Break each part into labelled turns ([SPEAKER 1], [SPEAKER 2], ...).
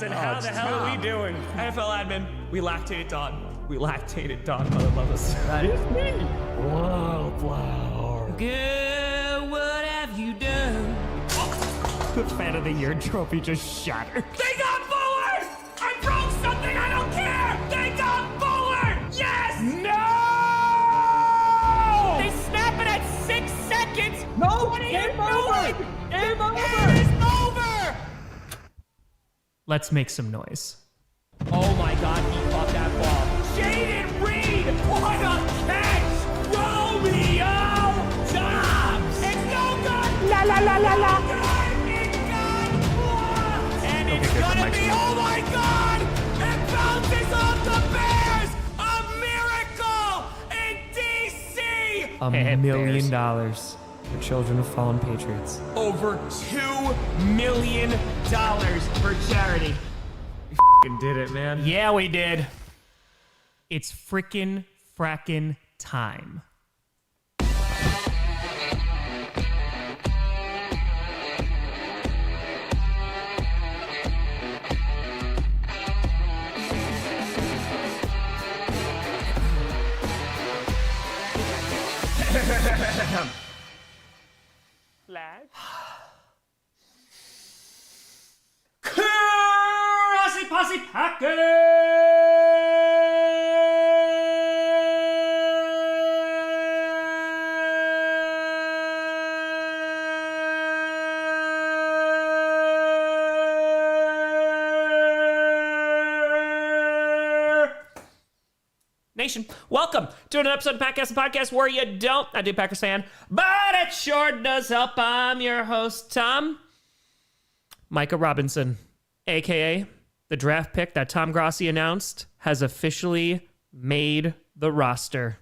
[SPEAKER 1] and how the hell are we doing? NFL admin, we lactated Don. We lactated Don, mother lovers.
[SPEAKER 2] That is me. Wildflower.
[SPEAKER 1] Good, what have you done?
[SPEAKER 2] The Fan of the Year trophy just shattered.
[SPEAKER 1] They got forward! I broke something, I don't care! They got forward! Yes!
[SPEAKER 2] No!
[SPEAKER 1] They snap it at 6 seconds!
[SPEAKER 2] No!
[SPEAKER 1] What are you
[SPEAKER 2] Game over!
[SPEAKER 1] doing?
[SPEAKER 2] Game over!
[SPEAKER 1] It is over!
[SPEAKER 2] Let's make some noise.
[SPEAKER 1] Oh my god, he caught that ball. Jaden Reed! What a catch! Romeo Dobbs! It's no good!
[SPEAKER 2] La la la la la!
[SPEAKER 1] It got blocked! And it's gonna be, oh my god! It bounces off the Bears! A miracle in DC!
[SPEAKER 2] $1 million for children of fallen patriots.
[SPEAKER 1] Over $2 million for charity.
[SPEAKER 2] Did it, man.
[SPEAKER 1] Yeah, we did. It's frickin' time. Flag. Grossi Posse Nation, welcome to another episode of Podcast and Podcast where you don't, I do Packers fan, but it sure does help. I'm your host, Tom. Micah Robinson, a.k.a. the draft pick that Tom Grossi announced, has officially made the roster.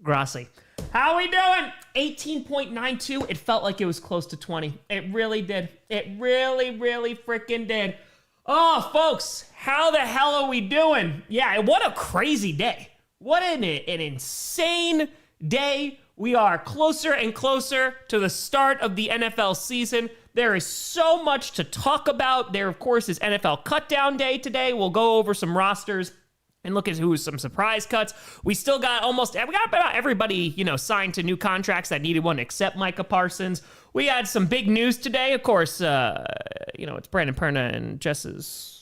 [SPEAKER 1] Grossi. How we doing? 18.92. It felt like it was close to 20. It really did. It really freaking did. Oh, folks, how the hell are we doing? Yeah, what a crazy day. What an insane day. We are closer and closer to the start of the NFL season. There is so much to talk about. There, of course, is NFL cutdown day today. We'll go over some rosters and look at who's some surprise cuts. We got about everybody, signed to new contracts that needed one except Micah Parsons. We had some big news today. Of course, it's Brandon Perna and Jess's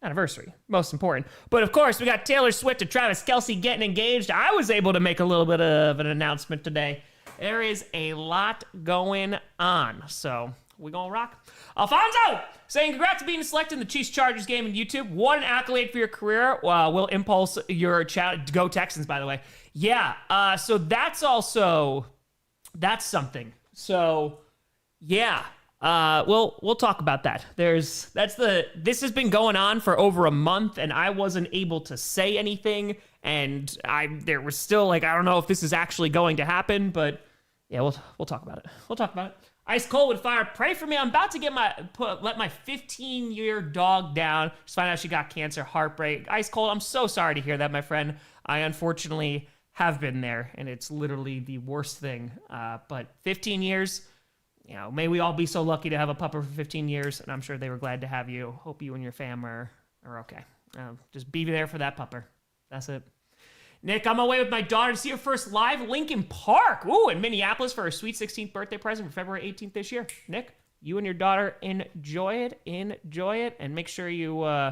[SPEAKER 1] anniversary, most important. But of course, we got Taylor Swift and Travis Kelce getting engaged. I was able to make a little bit of an announcement today. There is a lot going on, so we're gonna rock. Alfonso saying congrats on being selected in the Chiefs-Chargers game on YouTube. What an accolade for your career. Will impulse your chat. Go Texans, by the way. Yeah, so that's something. So, yeah. We'll talk about that. This has been going on for over a month, and I wasn't able to say anything, and there was still I don't know if this is actually going to happen, but yeah, we'll talk about it. Ice Cold with Fire, pray for me. I'm about to let my 15-year dog down. Just find out she got cancer. Heartbreak. Ice Cold, I'm so sorry to hear that, my friend. I unfortunately have been there, and it's literally the worst thing. But 15 years. May we all be so lucky to have a pupper for 15 years, and I'm sure they were glad to have you. Hope you and your fam are okay. Just be there for that pupper. That's it. Nick, I'm away with my daughter to see her first live Lincoln Park. Ooh, in Minneapolis for her sweet 16th birthday present for February 18th this year. Nick, you and your daughter enjoy it, and make sure you,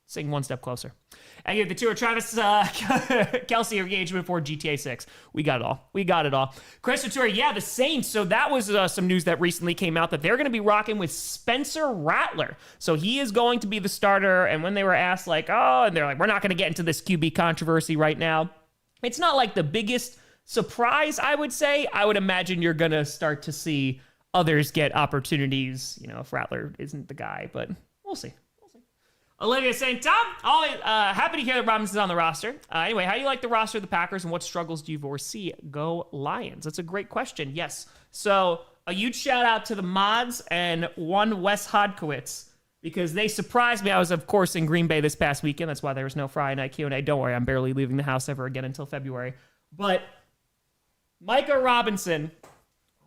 [SPEAKER 1] sing one step closer. And you have the tour Travis Kelce engagement for GTA 6. We got it all. Chris Tour, yeah, the Saints. So that was some news that recently came out that they're going to be rocking with Spencer Rattler. So he is going to be the starter. And when they were asked and they're like, we're not going to get into this QB controversy right now. It's not like the biggest surprise, I would say. I would imagine you're going to start to see others get opportunities, if Rattler isn't the guy, but we'll see. Olivia saying, Tom, always happy to hear that Robinson's on the roster. Anyway, how do you like the roster of the Packers, and what struggles do you foresee? Go Lions. That's a great question. Yes. So a huge shout out to the mods and one Wes Hodkowitz, because they surprised me. I was, of course, in Green Bay this past weekend. That's why there was no Friday Night Q&A. Don't worry, I'm barely leaving the house ever again until February. But Micah Robinson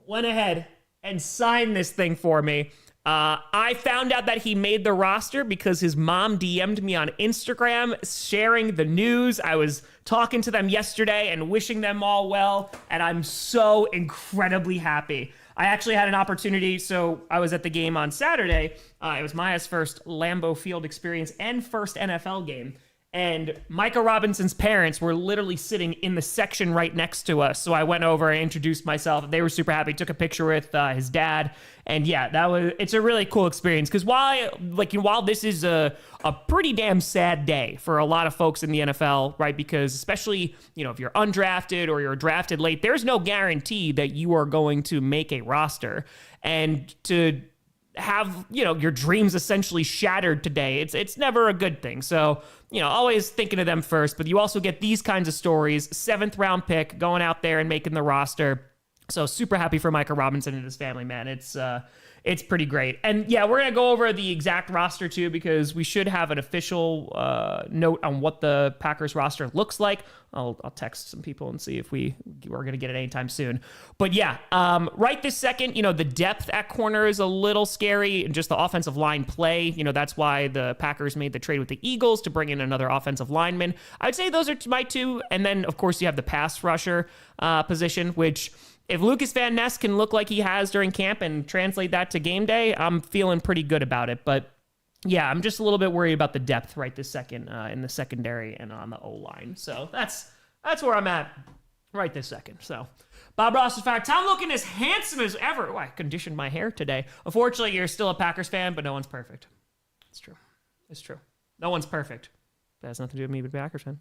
[SPEAKER 1] went ahead and signed this thing for me. I found out that he made the roster because his mom DM'd me on Instagram sharing the news. I was talking to them yesterday and wishing them all well, and I'm so incredibly happy. I actually had an opportunity, so I was at the game on Saturday. It was Maya's first Lambeau Field experience and first NFL game. And Micah Robinson's parents were literally sitting in the section right next to us. So I went over and introduced myself. They were super happy. Took a picture with his dad. And yeah, it's a really cool experience. Because while this is a pretty damn sad day for a lot of folks in the NFL, right? Because especially, if you're undrafted or you're drafted late, there's no guarantee that you are going to make a roster. And to have your dreams essentially shattered today, it's never a good thing. So always thinking of them first, but you also get these kinds of stories. 7th round pick going out there and making the roster. So super happy for Micah Robinson and his family, man. It's pretty great. And yeah, we're gonna go over the exact roster too, because we should have an official note on what the Packers roster looks like. I'll text some people and see if we're gonna get it anytime soon. But yeah, right this second, the depth at corner is a little scary, and just the offensive line play. That's why the Packers made the trade with the Eagles to bring in another offensive lineman. I would say those are my two, and then of course you have the pass rusher position, which, if Lucas Van Ness can look like he has during camp and translate that to game day, I'm feeling pretty good about it. But yeah, I'm just a little bit worried about the depth right this second in the secondary and on the O-line. So that's where I'm at right this second. So Bob Ross is fired. Tom looking as handsome as ever. Oh, I conditioned my hair today. Unfortunately, you're still a Packers fan, but no one's perfect. It's true. It's true. No one's perfect. That has nothing to do with me, but Packers fan.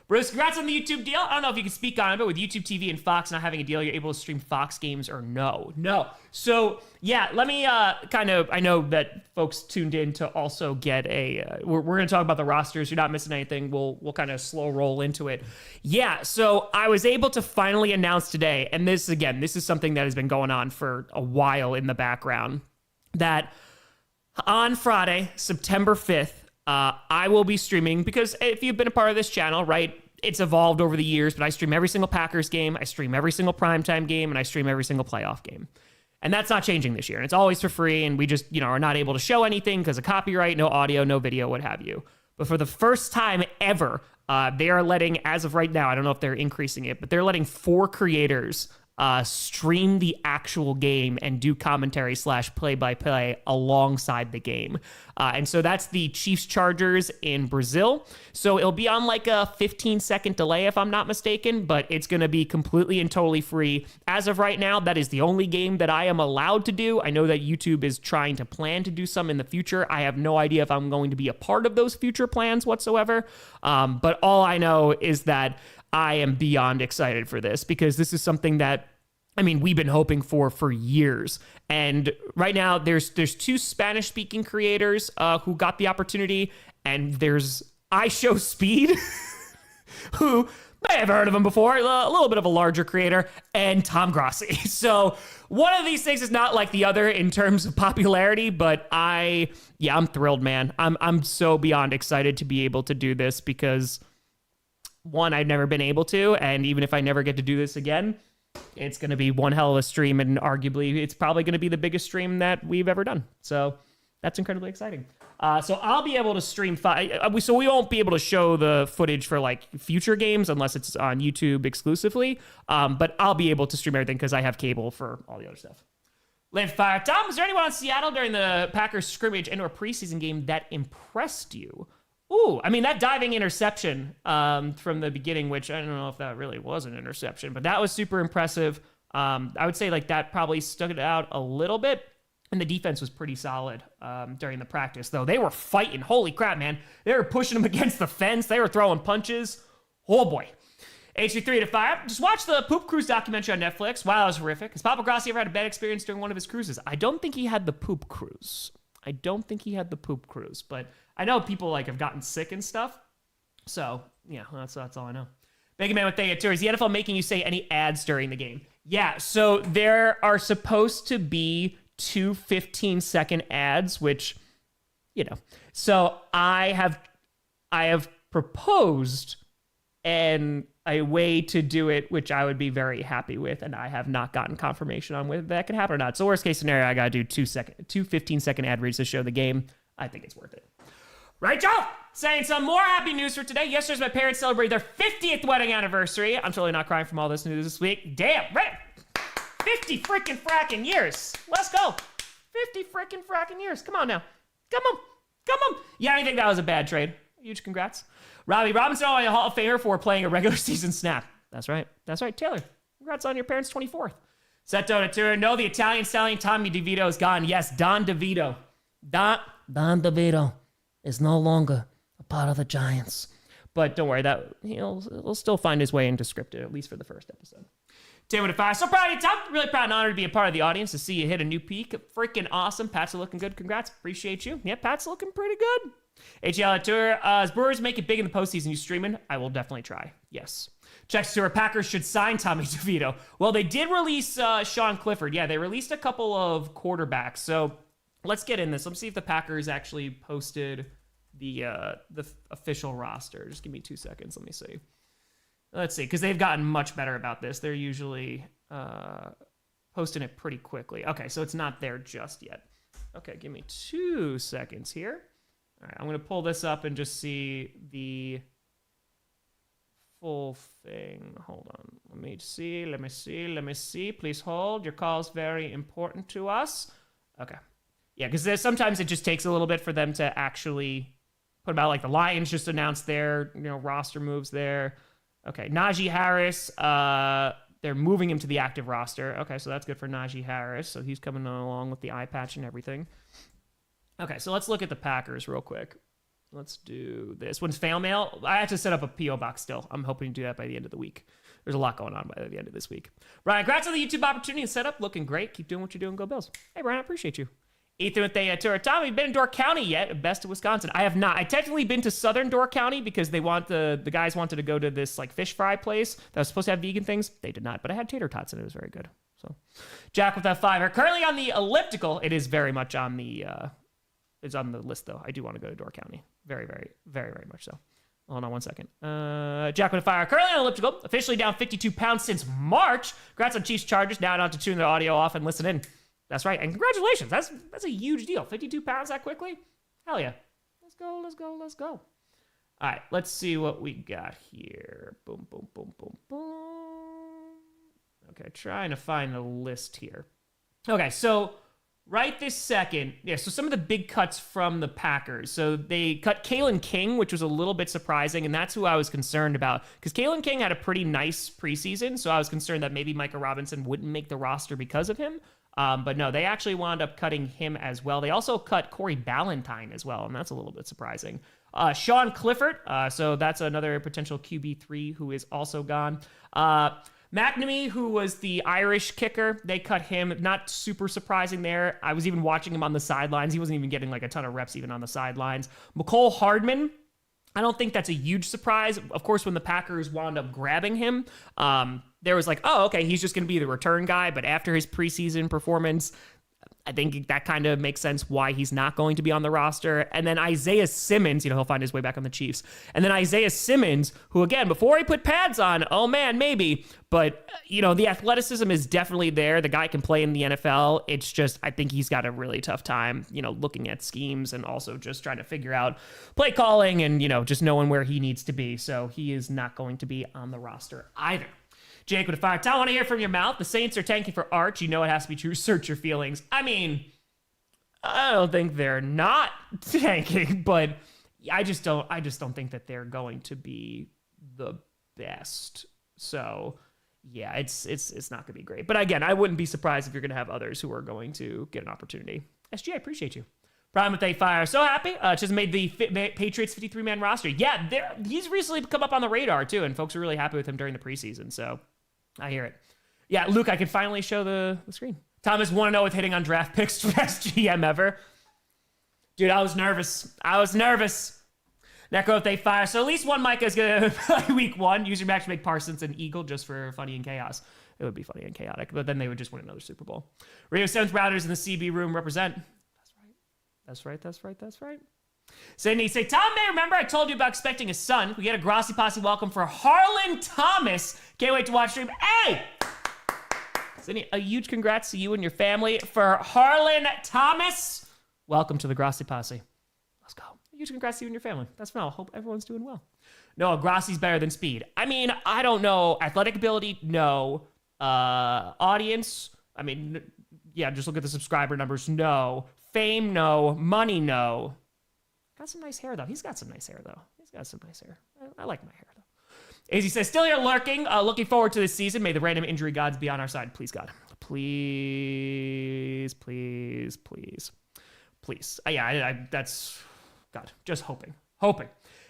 [SPEAKER 1] Bruce, congrats on the YouTube deal. I don't know if you can speak on it, but with YouTube TV and Fox not having a deal, you're able to stream Fox games or no? No. So, yeah, let me I know that folks tuned in to also get we're going to talk about the rosters. You're not missing anything. We'll kind of slow roll into it. Yeah, so I was able to finally announce today, and this is something that has been going on for a while in the background, that on Friday, September 5th, I will be streaming, because if you've been a part of this channel, right, it's evolved over the years, but I stream every single Packers game, I stream every single primetime game, and I stream every single playoff game. And that's not changing this year. And it's always for free, and we just, are not able to show anything because of copyright, no audio, no video, what have you. But for the first time ever, they are letting, as of right now, I don't know if they're increasing it, but they're letting 4 creators stream the actual game and do commentary / play-by-play alongside the game. And so that's the Chiefs-Chargers in Brazil. So it'll be on like a 15-second delay, if I'm not mistaken, but it's going to be completely and totally free. As of right now, that is the only game that I am allowed to do. I know that YouTube is trying to plan to do some in the future. I have no idea if I'm going to be a part of those future plans whatsoever. But all I know is that I am beyond excited for this, because this is something that, we've been hoping for years. And right now there's 2 Spanish speaking creators who got the opportunity, and there's iShowSpeed who may have heard of him before, a little bit of a larger creator, and Tom Grossi. So one of these things is not like the other in terms of popularity, but I'm thrilled, man. I'm so beyond excited to be able to do this, because one, I've never been able to, and even if I never get to do this again, it's going to be one hell of a stream, and arguably it's probably going to be the biggest stream that we've ever done. So that's incredibly exciting. So I'll be able to stream so we won't be able to show the footage for like future games unless it's on YouTube exclusively. But I'll be able to stream everything because I have cable for all the other stuff. Live Fire. Tom, is there anyone in Seattle during the Packers scrimmage and or preseason game that impressed you? Ooh, that diving interception from the beginning, which I don't know if that really was an interception, but that was super impressive. I would say like that probably stuck it out a little bit, and the defense was pretty solid during the practice, though. They were fighting. Holy crap, man. They were pushing them against the fence. They were throwing punches. Oh, boy. HG3 to 5. Just watch the Poop Cruise documentary on Netflix. Wow, that was horrific. Has Papa Grossi ever had a bad experience during one of his cruises? I don't think he had the Poop Cruise. But I know people like have gotten sick and stuff. So yeah, that's all I know. Mega Man with Thea Tour. Is the NFL making you say any ads during the game? Yeah, so there are supposed to be 2 15-second ads, which, so I have proposed, and a way to do it, which I would be very happy with, and I have not gotten confirmation on whether that can happen or not. So worst case scenario, I gotta do two 15-second ad reads to show the game. I think it's worth it. Rachel, saying some more happy news for today. Yesterday, my parents celebrated their 50th wedding anniversary. I'm totally not crying from all this news this week. Damn, right? 50 freaking fracking years. Let's go. 50 freaking fracking years. Come on now. Come on. Yeah, I think that was a bad trade. Huge congrats. Robbie Robinson, a Hall of Famer for playing a regular season snap. That's right. Taylor, congrats on your parents' 24th. Seto Natura, no, the Italian stallion Tommy DeVito is gone. Yes, Don DeVito. Don DeVito is no longer a part of the Giants. But don't worry, that he'll still find his way into scripted, at least for the first episode. Tim with a 5. So proud of you, Tom. Really proud and honored to be a part of the audience, to see you hit a new peak. Freaking awesome. Pats are looking good. Congrats. Appreciate you. Yeah, Pat's looking pretty good. HL Tour, as Brewers make it big in the postseason, you streaming? I will definitely try. Yes. Checks Tour, Packers should sign Tommy DeVito. Well, they did release Sean Clifford. Yeah, they released a couple of quarterbacks. So let's get in this. Let's see if the Packers actually posted the official roster. Just give me 2 seconds. Let me see. Let's see, because they've gotten much better about this. They're usually posting it pretty quickly. Okay, so it's not there just yet. Okay, give me 2 seconds here. All right, I'm going to pull this up and just see the full thing. Hold on. Let me see. Please hold. Your call is very important to us. Okay. Yeah, because sometimes it just takes a little bit for them to actually put them out. Like the Lions just announced their roster moves there. Okay, Najee Harris, they're moving him to the active roster. Okay, so that's good for Najee Harris. So he's coming along with the eye patch and everything. Okay, so let's look at the Packers real quick. Let's do this. When's fan mail? I have to set up a P.O. box still. I'm hoping to do that by the end of the week. There's a lot going on by the end of this week. Brian, congrats on the YouTube opportunity and setup. Looking great. Keep doing what you're doing. Go Bills. Hey, Brian, I appreciate you. Ethan with the tour. Tom, have you been in Door County yet? Best of Wisconsin. I have not. I technically been to Southern Door County because they want the guys wanted to go to this like fish fry place that was supposed to have vegan things. They did not, but I had tater tots and it was very good. So, Jack with that 5. Currently on the elliptical. It is very much on the. It's on the list though. I do want to go to Door County. Very, very, very, very much so. Hold on 1 second. Jack with a fire. Currently on elliptical. Officially down 52 pounds since March. Congrats on Chiefs Chargers. Now I don't have to tune the audio off and listen in. That's right. And congratulations. That's a huge deal. 52 pounds that quickly? Hell yeah. Let's go. All right. Let's see what we got here. Boom. Okay. Trying to find the list here. Okay. So right this second, so some of the big cuts from the Packers. So they cut Kalen King, which was a little bit surprising, and that's who I was concerned about because Kalen King had a pretty nice preseason, so I was concerned that maybe Micah Robinson wouldn't make the roster because of him. But no, they actually wound up cutting him as well. They also cut Corey Ballantyne as well, and that's a little bit surprising. Sean Clifford, so that's another potential QB3 who is also gone. McNamee, who was the Irish kicker, they cut him. Not super surprising there. I was even watching him on the sidelines. He wasn't even getting like a ton of reps even on the sidelines. McCole Hardman, I don't think that's a huge surprise. Of course, when the Packers wound up grabbing him, there was like, oh, okay, he's just going to be the return guy. But after his preseason performance, I think that kind of makes sense why he's not going to be on the roster. And then Isaiah Simmons, he'll find his way back on the Chiefs. And then Isaiah Simmons, who again, before he put pads on, oh man, maybe. But, the athleticism is definitely there. The guy can play in the NFL. It's just, I think he's got a really tough time, looking at schemes and also just trying to figure out play calling and, just knowing where he needs to be. So he is not going to be on the roster either. Jake with a 5. I want to hear from your mouth. The Saints are tanking for Arch. You know it has to be true. Search your feelings. I mean, I don't think they're not tanking, but I just don't think that they're going to be the best. So yeah, it's not going to be great. But again, I wouldn't be surprised if you're going to have others who are going to get an opportunity. SG, I appreciate you. Prime with a fire. So happy. Just made the Patriots 53-man roster. Yeah, he's recently come up on the radar too, and folks are really happy with him during the preseason. So I hear it. Yeah, Luke, I can finally show the screen. Thomas 1-0 with hitting on draft picks. Best GM ever. Dude, I was nervous. Necro with a fire. So at least one Micah is going to play week 1. Use your match to make Parsons an Eagle just for funny and chaos. It would be funny and chaotic, but then they would just win another Super Bowl. Rio 7th Routers in the CB room represent. That's right. Sydney say, Tom May, remember I told you about expecting a son? We get a Grossi Posse welcome for Harlan Thomas. Can't wait to watch stream. Hey! Sydney, a huge congrats to you and your family for Harlan Thomas. Welcome to the Grossi Posse. Let's go. A huge congrats to you and your family. That's phenomenal. Hope everyone's doing well. No, Grossi's better than Speed. I mean, I don't know. Athletic ability, no. Audience, I mean, yeah, just look at the subscriber numbers, no. Fame, no. Money, no. Got some nice hair, though. He's got some nice hair, though. He's got some nice hair. I like my hair, though. Azzy says, still here lurking. Looking forward to this season. May the random injury gods be on our side. Please, God. Please, please, please. Please. That's, God, just hoping. Hoping.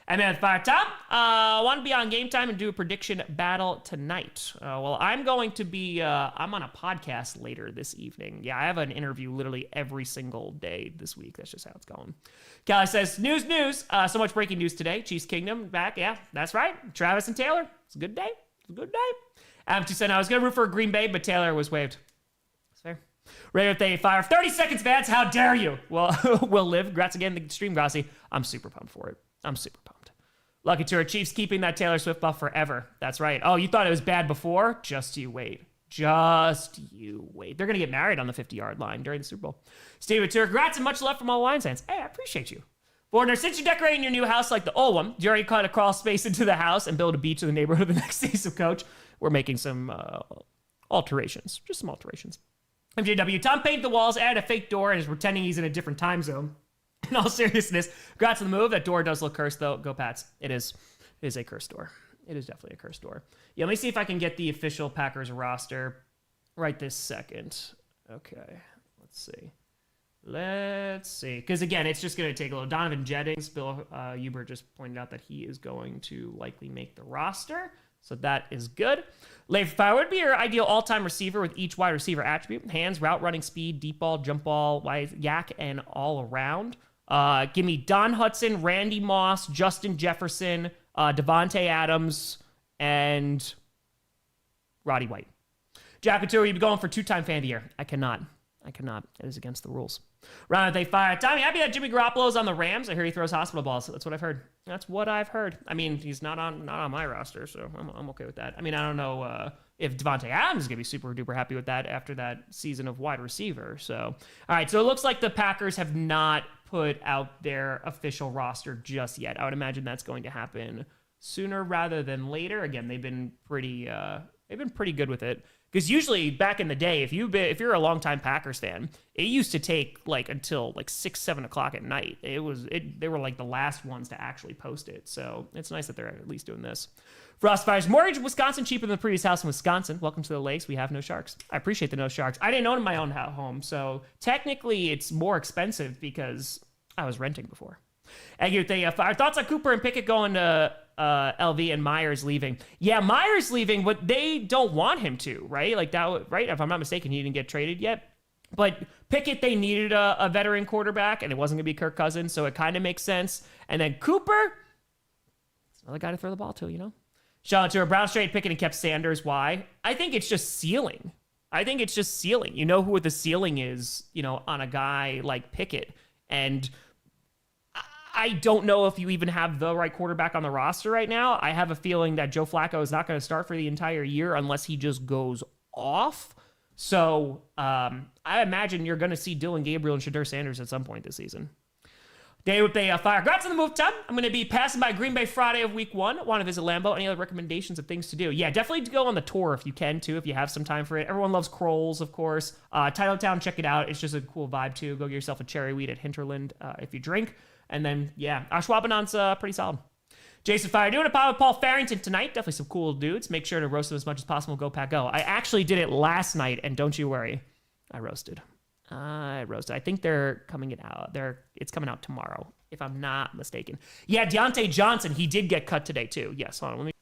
[SPEAKER 1] And then Fire Tom, want to be on Game Time and do a prediction battle tonight. Well, I'm going to be, I'm on a podcast later this evening. Yeah, I have an interview literally every single day this week. That's just how it's going. Callie says, news. So much breaking news today. Chiefs Kingdom back. Yeah, that's right. Travis and Taylor. It's a good day. It's a good day. Adam 2 said, I was going to root for Green Bay, but Taylor was waived. That's fair. Ray with a fire. 30 seconds, Vance. How dare you? Well, we'll live. Congrats again, the stream, Grossi. I'm super pumped for it. I'm super pumped. Lucky Tour Chiefs keeping that Taylor Swift buff forever. That's right. Oh, you thought it was bad before? Just you wait. Just you wait. They're going to get married on the 50-yard line during the Super Bowl. Steven Tour, congrats and much love from all Lions fans. Hey, I appreciate you. Bordner, since you're decorating your new house like the old one, do you already cut a crawl space into the house and build a beach in the neighborhood the next season, Coach? We're making some alterations. Just some alterations. MJW, Tom painted the walls, added a fake door, and is pretending he's in a different time zone. In all seriousness, congrats on the move. That door does look cursed, though. Go Pats. It is a cursed door. It is definitely a cursed door. Yeah, let me see if I can get the official Packers roster right this second. Okay, let's see. Because, again, it's just going to take a little. Donovan Jennings, Bill Hubert just pointed out that he is going to likely make the roster. So that is good. Leif Fire would be your ideal all-time receiver with each wide receiver attribute. Hands, route running speed, deep ball, jump ball, yak, and all around. Give me Don Hudson, Randy Moss, Justin Jefferson, Devontae Adams, and Roddy White. Jack Couture, you'd be going for two-time fan of the year. I cannot. It is against the rules. Round they fire. Tommy, happy that Jimmy Garoppolo's on the Rams. I hear he throws hospital balls. That's what I've heard. I mean, he's not on my roster, so I'm okay with that. I mean, I don't know if Devontae Adams is going to be super duper happy with that after that season of wide receiver. So, all right. So it looks like the Packers have not put out their official roster just yet. I would imagine that's going to happen sooner rather than later. Again, they've been pretty good with it. Because usually back in the day, if you're a longtime Packers fan, it used to take like until like 6, 7 o'clock at night. They were like the last ones to actually post it. So it's nice that they're at least doing this. Frostfire's mortgage in Wisconsin cheaper than the previous house in Wisconsin. Welcome to the lakes. We have no sharks. I appreciate the no sharks. I didn't own my own home, so technically it's more expensive because I was renting before. Our thoughts on Cooper and Pickett going to LV and Myers leaving. Yeah, Myers leaving, but they don't want him to, right? Like that, right? If I'm not mistaken, he didn't get traded yet. But Pickett, they needed a veteran quarterback, and it wasn't going to be Kirk Cousins, so it kind of makes sense. And then Cooper, it's another guy to throw the ball to, you know? Shout out to her. Brown straight Pickett and kept Sanders. Why? I think it's just ceiling. You know who the ceiling is, you know, on a guy like Pickett. And I don't know if you even have the right quarterback on the roster right now. I have a feeling that Joe Flacco is not going to start for the entire year unless he just goes off. So I imagine you're going to see Dylan Gabriel and Shadur Sanders at some point this season. Day with the fire. Congrats on the move, Tom. I'm going to be passing by Green Bay Friday of week 1. Want to visit Lambeau. Any other recommendations of things to do? Yeah, definitely to go on the tour if you can, too, if you have some time for it. Everyone loves Kroll's, of course. Titletown, check it out. It's just a cool vibe, too. Go get yourself a cherry wheat at Hinterland if you drink. And then, yeah, Schwabenon's pretty solid. Jason Fire, doing a pod with Paul Farrington tonight. Definitely some cool dudes. Make sure to roast them as much as possible. Go Pack Go. I actually did it last night, and don't you worry, I roasted. I think they're coming it out. It's coming out tomorrow, if I'm not mistaken. Yeah, Deontay Johnson, he did get cut today, too. Yes, hold on, let me.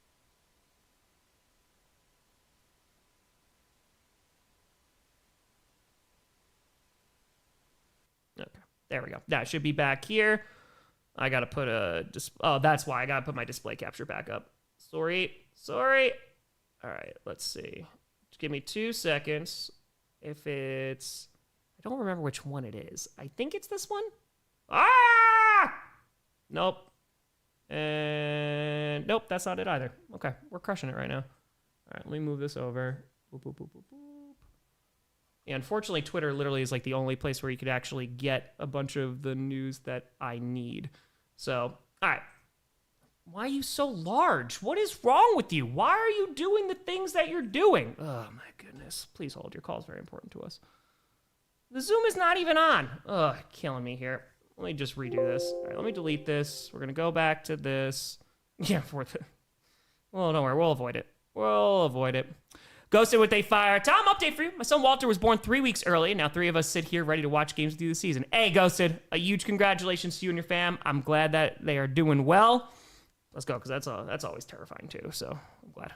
[SPEAKER 1] Okay, there we go. That should be back here. I gotta put that's why I gotta put my display capture back up. Sorry. All right, let's see. Just give me 2 seconds. I don't remember which one it is. I think it's this one. Ah! Nope. And nope, that's not it either. Okay, we're crushing it right now. All right, let me move this over. Boop, boop, boop, boop, boop. Yeah, unfortunately, Twitter literally is like the only place where you could actually get a bunch of the news that I need. So, all right. Why are you so large? What is wrong with you? Why are you doing the things that you're doing? Oh, my goodness. Please hold. Your call is very important to us. The Zoom is not even on. Ugh, killing me here. Let me just redo this. All right, let me delete this. We're going to go back to this. Yeah, worth it. Well, don't worry. We'll avoid it. We'll avoid it. Ghosted with a fire. Tom, update for you. My son Walter was born 3 weeks early. Now 3 of us sit here ready to watch games through the season. Hey, Ghosted. A huge congratulations to you and your fam. I'm glad that they are doing well. Let's go, because that's always terrifying, too. So I'm glad.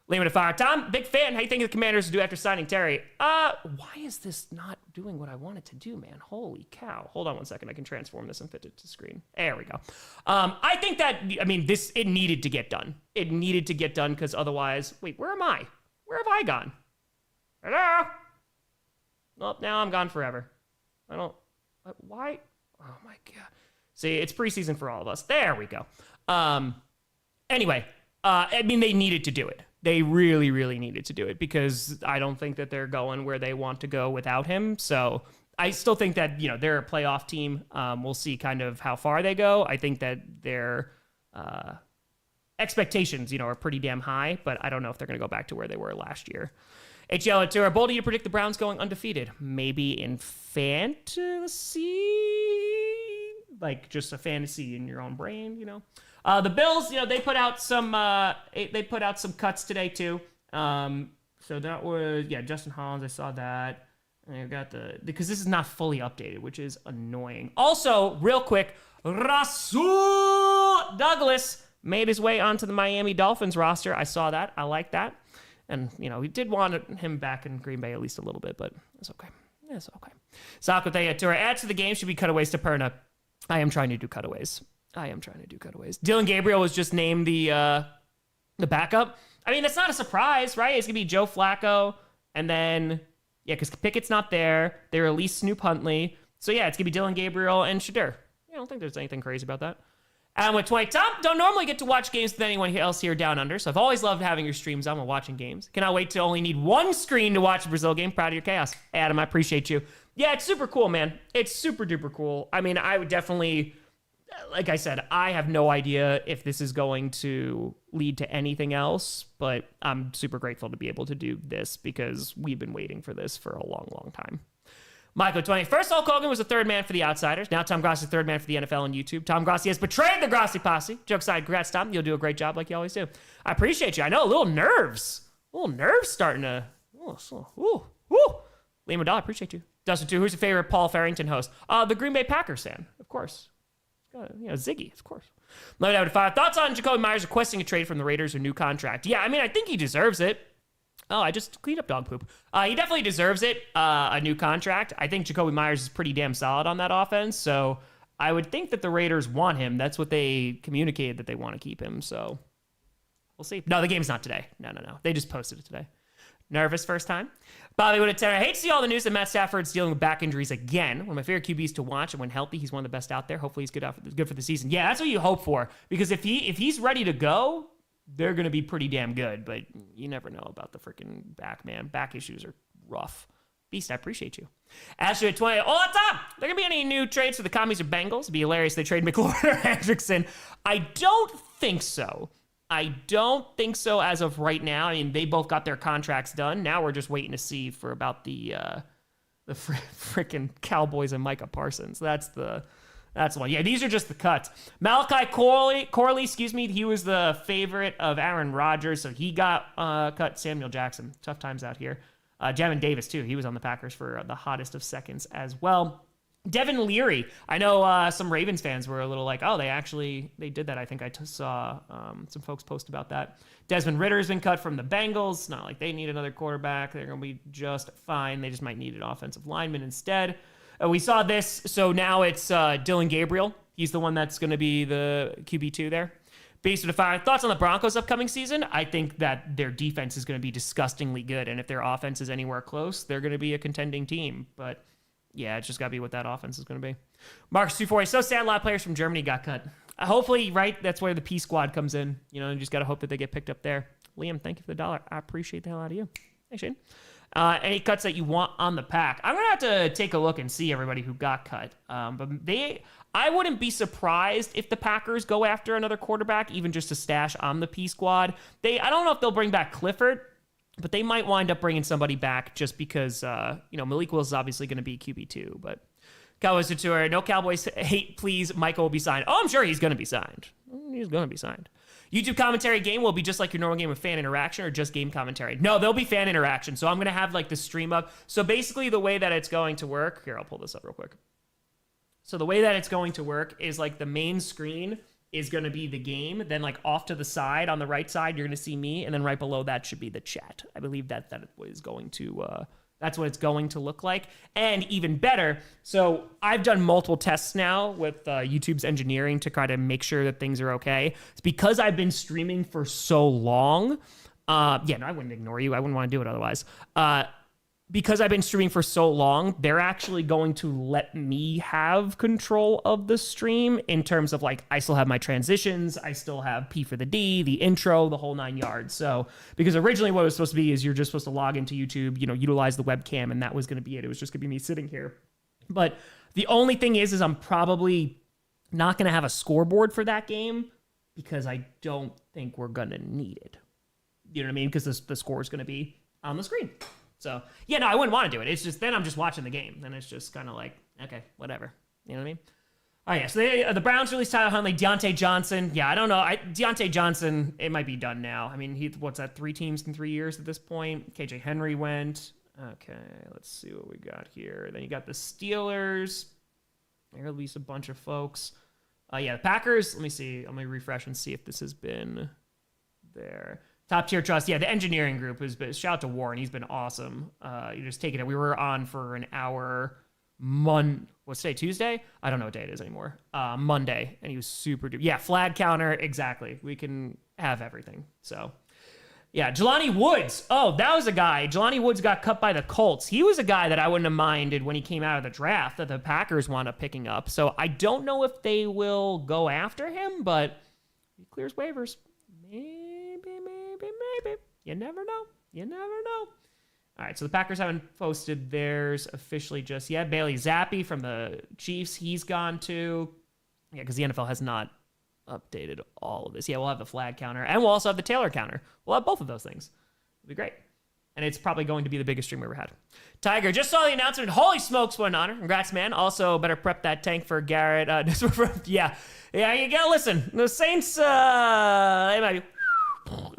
[SPEAKER 1] Limit of fire. Tom, big fan. How you think the Commanders do after signing Terry? Why is this not doing what I want it to do, man? Holy cow. Hold on one second. I can transform this and fit it to screen. There we go. I think that, it needed to get done. It needed to get done, because otherwise, wait, where am I? Where have I gone? Hello? Well, now I'm gone forever. Why? Oh, my God. See, it's preseason for all of us. There we go. Anyway, they needed to do it. They really, really needed to do it, because I don't think that they're going where they want to go without him. So I still think that, they're a playoff team. We'll see kind of how far they go. I think that their expectations, are pretty damn high, but I don't know if they're going to go back to where they were last year. HL Tour, bold of you to predict the Browns going undefeated. Maybe in fantasy, like just a fantasy in your own brain, The Bills, they put out some cuts today too. So that was Justin Hollins. I saw that. And I got because this is not fully updated, which is annoying. Also, real quick, Rasul Douglas made his way onto the Miami Dolphins roster. I saw that. I like that. And, we did want him back in Green Bay at least a little bit, but it's okay. It's okay. Sakute Tour adds to the game should be cutaways to Perna. I am trying to do cutaways. Dylan Gabriel was just named the backup. That's not a surprise, right? It's going to be Joe Flacco. And then, because Pickett's not there. They released Snoop Huntley. So, it's going to be Dylan Gabriel and Shadur. I don't think there's anything crazy about that. And with 20, Tom, don't normally get to watch games with anyone else here down under, so I've always loved having your streams on while watching games. Cannot wait to only need one screen to watch the Brazil game. Proud of your chaos. Hey, Adam, I appreciate you. Yeah, it's super cool, man. It's super duper cool. I would definitely, like I said, I have no idea if this is going to lead to anything else, but I'm super grateful to be able to do this because we've been waiting for this for a long, long time. Michael 20. First, Hulk Hogan was the third man for the Outsiders. Now Tom Grossi, third man for the NFL and YouTube. Tom Grossi has betrayed the Grossi posse. Joke aside, congrats, Tom. You'll do a great job like you always do. I appreciate you. I know, a little nerves starting to. Liam O'Donnell, I appreciate you. Dustin 2, who's your favorite Paul Farrington host? The Green Bay Packers fan, of course. Ziggy, of course. Let me know 5 thoughts on Jacoby Myers requesting a trade from the Raiders or new contract. Yeah, I think he deserves it. Oh, I just cleaned up dog poop. He definitely deserves it, a new contract. I think Jacoby Myers is pretty damn solid on that offense, so I would think that the Raiders want him. That's what they communicated, that they want to keep him, so we'll see. No, the game's not today. No. They just posted it today. Nervous first time? Bobby would have said, I hate to see all the news that Matt Stafford's dealing with back injuries again. One of my favorite QBs to watch, and when healthy, he's one of the best out there. Hopefully he's good for the season. Yeah, that's what you hope for, because if he's ready to go, they're going to be pretty damn good, but you never know about the freaking back, man. Back issues are rough. Beast, I appreciate you. Ashley at 20. Oh, what's up? There going to be any new trades for the Commies or Bengals? It'd be hilarious if they trade McLaurin or Hendrickson. I don't think so. As of right now. They both got their contracts done. Now we're just waiting to see for about the freaking Cowboys and Micah Parsons. That's the one. Yeah, these are just the cuts. Malachi Corley, he was the favorite of Aaron Rodgers, so he got cut. Samuel Jackson, tough times out here. Jamin Davis, too. He was on the Packers for the hottest of seconds as well. Devin Leary. I know some Ravens fans were a little like, oh, they did that. I think I saw some folks post about that. Desmond Ridder has been cut from the Bengals. It's not like they need another quarterback. They're going to be just fine. They just might need an offensive lineman instead. We saw this, so now it's Dylan Gabriel. He's the one that's going to be the QB2 there. Beast of the Fire. Thoughts on the Broncos' upcoming season? I think that their defense is going to be disgustingly good, and if their offense is anywhere close, they're going to be a contending team. But, yeah, it's just got to be what that offense is going to be. Marcus 240. So sad a lot of players from Germany got cut. hopefully, right, that's where the P squad comes in. You know, you just got to hope that they get picked up there. Liam, thank you for the $1. I appreciate the hell out of you. Thanks, Shane. Any cuts that you want on the pack? I'm going to have to take a look and see everybody who got cut. But I wouldn't be surprised if the Packers go after another quarterback, even just to stash on the P squad. I don't know if they'll bring back Clifford, but they might wind up bringing somebody back just because, Malik Willis is obviously going to be QB2. But Cowboys to tour. No Cowboys hate, please. MICAH will be signed. Oh, I'm sure he's going to be signed. He's going to be signed. YouTube commentary game will be just like your normal game of fan interaction or just game commentary. No, there'll be fan interaction. So I'm going to have like the stream up. So basically the way that it's going to work, here, I'll pull this up real quick. So the way that it's going to work is like the main screen is going to be the game. Then like off to the side on the right side, you're going to see me. And then right below that should be the chat. I believe that is going to, that's what it's going to look like. And even better, so I've done multiple tests now with YouTube's engineering to try to make sure that things are okay. It's because I've been streaming for so long. I wouldn't ignore you. I wouldn't want to do it otherwise. Because I've been streaming for so long, they're actually going to let me have control of the stream in terms of like, I still have my transitions. I still have P for the D, the intro, the whole 9 yards. So, because originally what it was supposed to be is you're just supposed to log into YouTube, utilize the webcam, and that was going to be it. It was just going to be me sitting here. But the only thing is I'm probably not going to have a scoreboard for that game because I don't think we're going to need it. You know what I mean? Because the score is going to be on the screen. So, I wouldn't want to do it. It's just, then I'm just watching the game. Then it's just kind of like, okay, whatever. You know what I mean? All right, yeah, so the Browns released Tyler Huntley, Deontay Johnson. Yeah, I don't know. Deontay Johnson, it might be done now. I mean, what's that, 3 teams in 3 years at this point? KJ Henry went. Okay, let's see what we got here. Then you got the Steelers. There will be a bunch of folks. The Packers. Let me see. Let me refresh and see if this has been there. Top tier trust. Yeah, the engineering group has been, shout out to Warren. He's been awesome. You're just taking it. We were on for an hour what's today, Tuesday? I don't know what day it is anymore. Monday. And he was super duper. Yeah, flag counter. Exactly. We can have everything. So, yeah, Jelani Woods. Oh, that was a guy. Jelani Woods got cut by the Colts. He was a guy that I wouldn't have minded when he came out of the draft that the Packers wound up picking up. So I don't know if they will go after him, but he clears waivers. Maybe. You never know. All right, so the Packers haven't posted theirs officially just yet. Bailey Zappi from the Chiefs, he's gone too. Yeah, because the NFL has not updated all of this. Yeah, we'll have the flag counter, and we'll also have the Taylor counter. We'll have both of those things. It'll be great. And it's probably going to be the biggest stream we ever had. Tiger, just saw the announcement. Holy smokes, what an honor. Congrats, man. Also, better prep that tank for Garrett. Yeah, you gotta listen. The Saints, they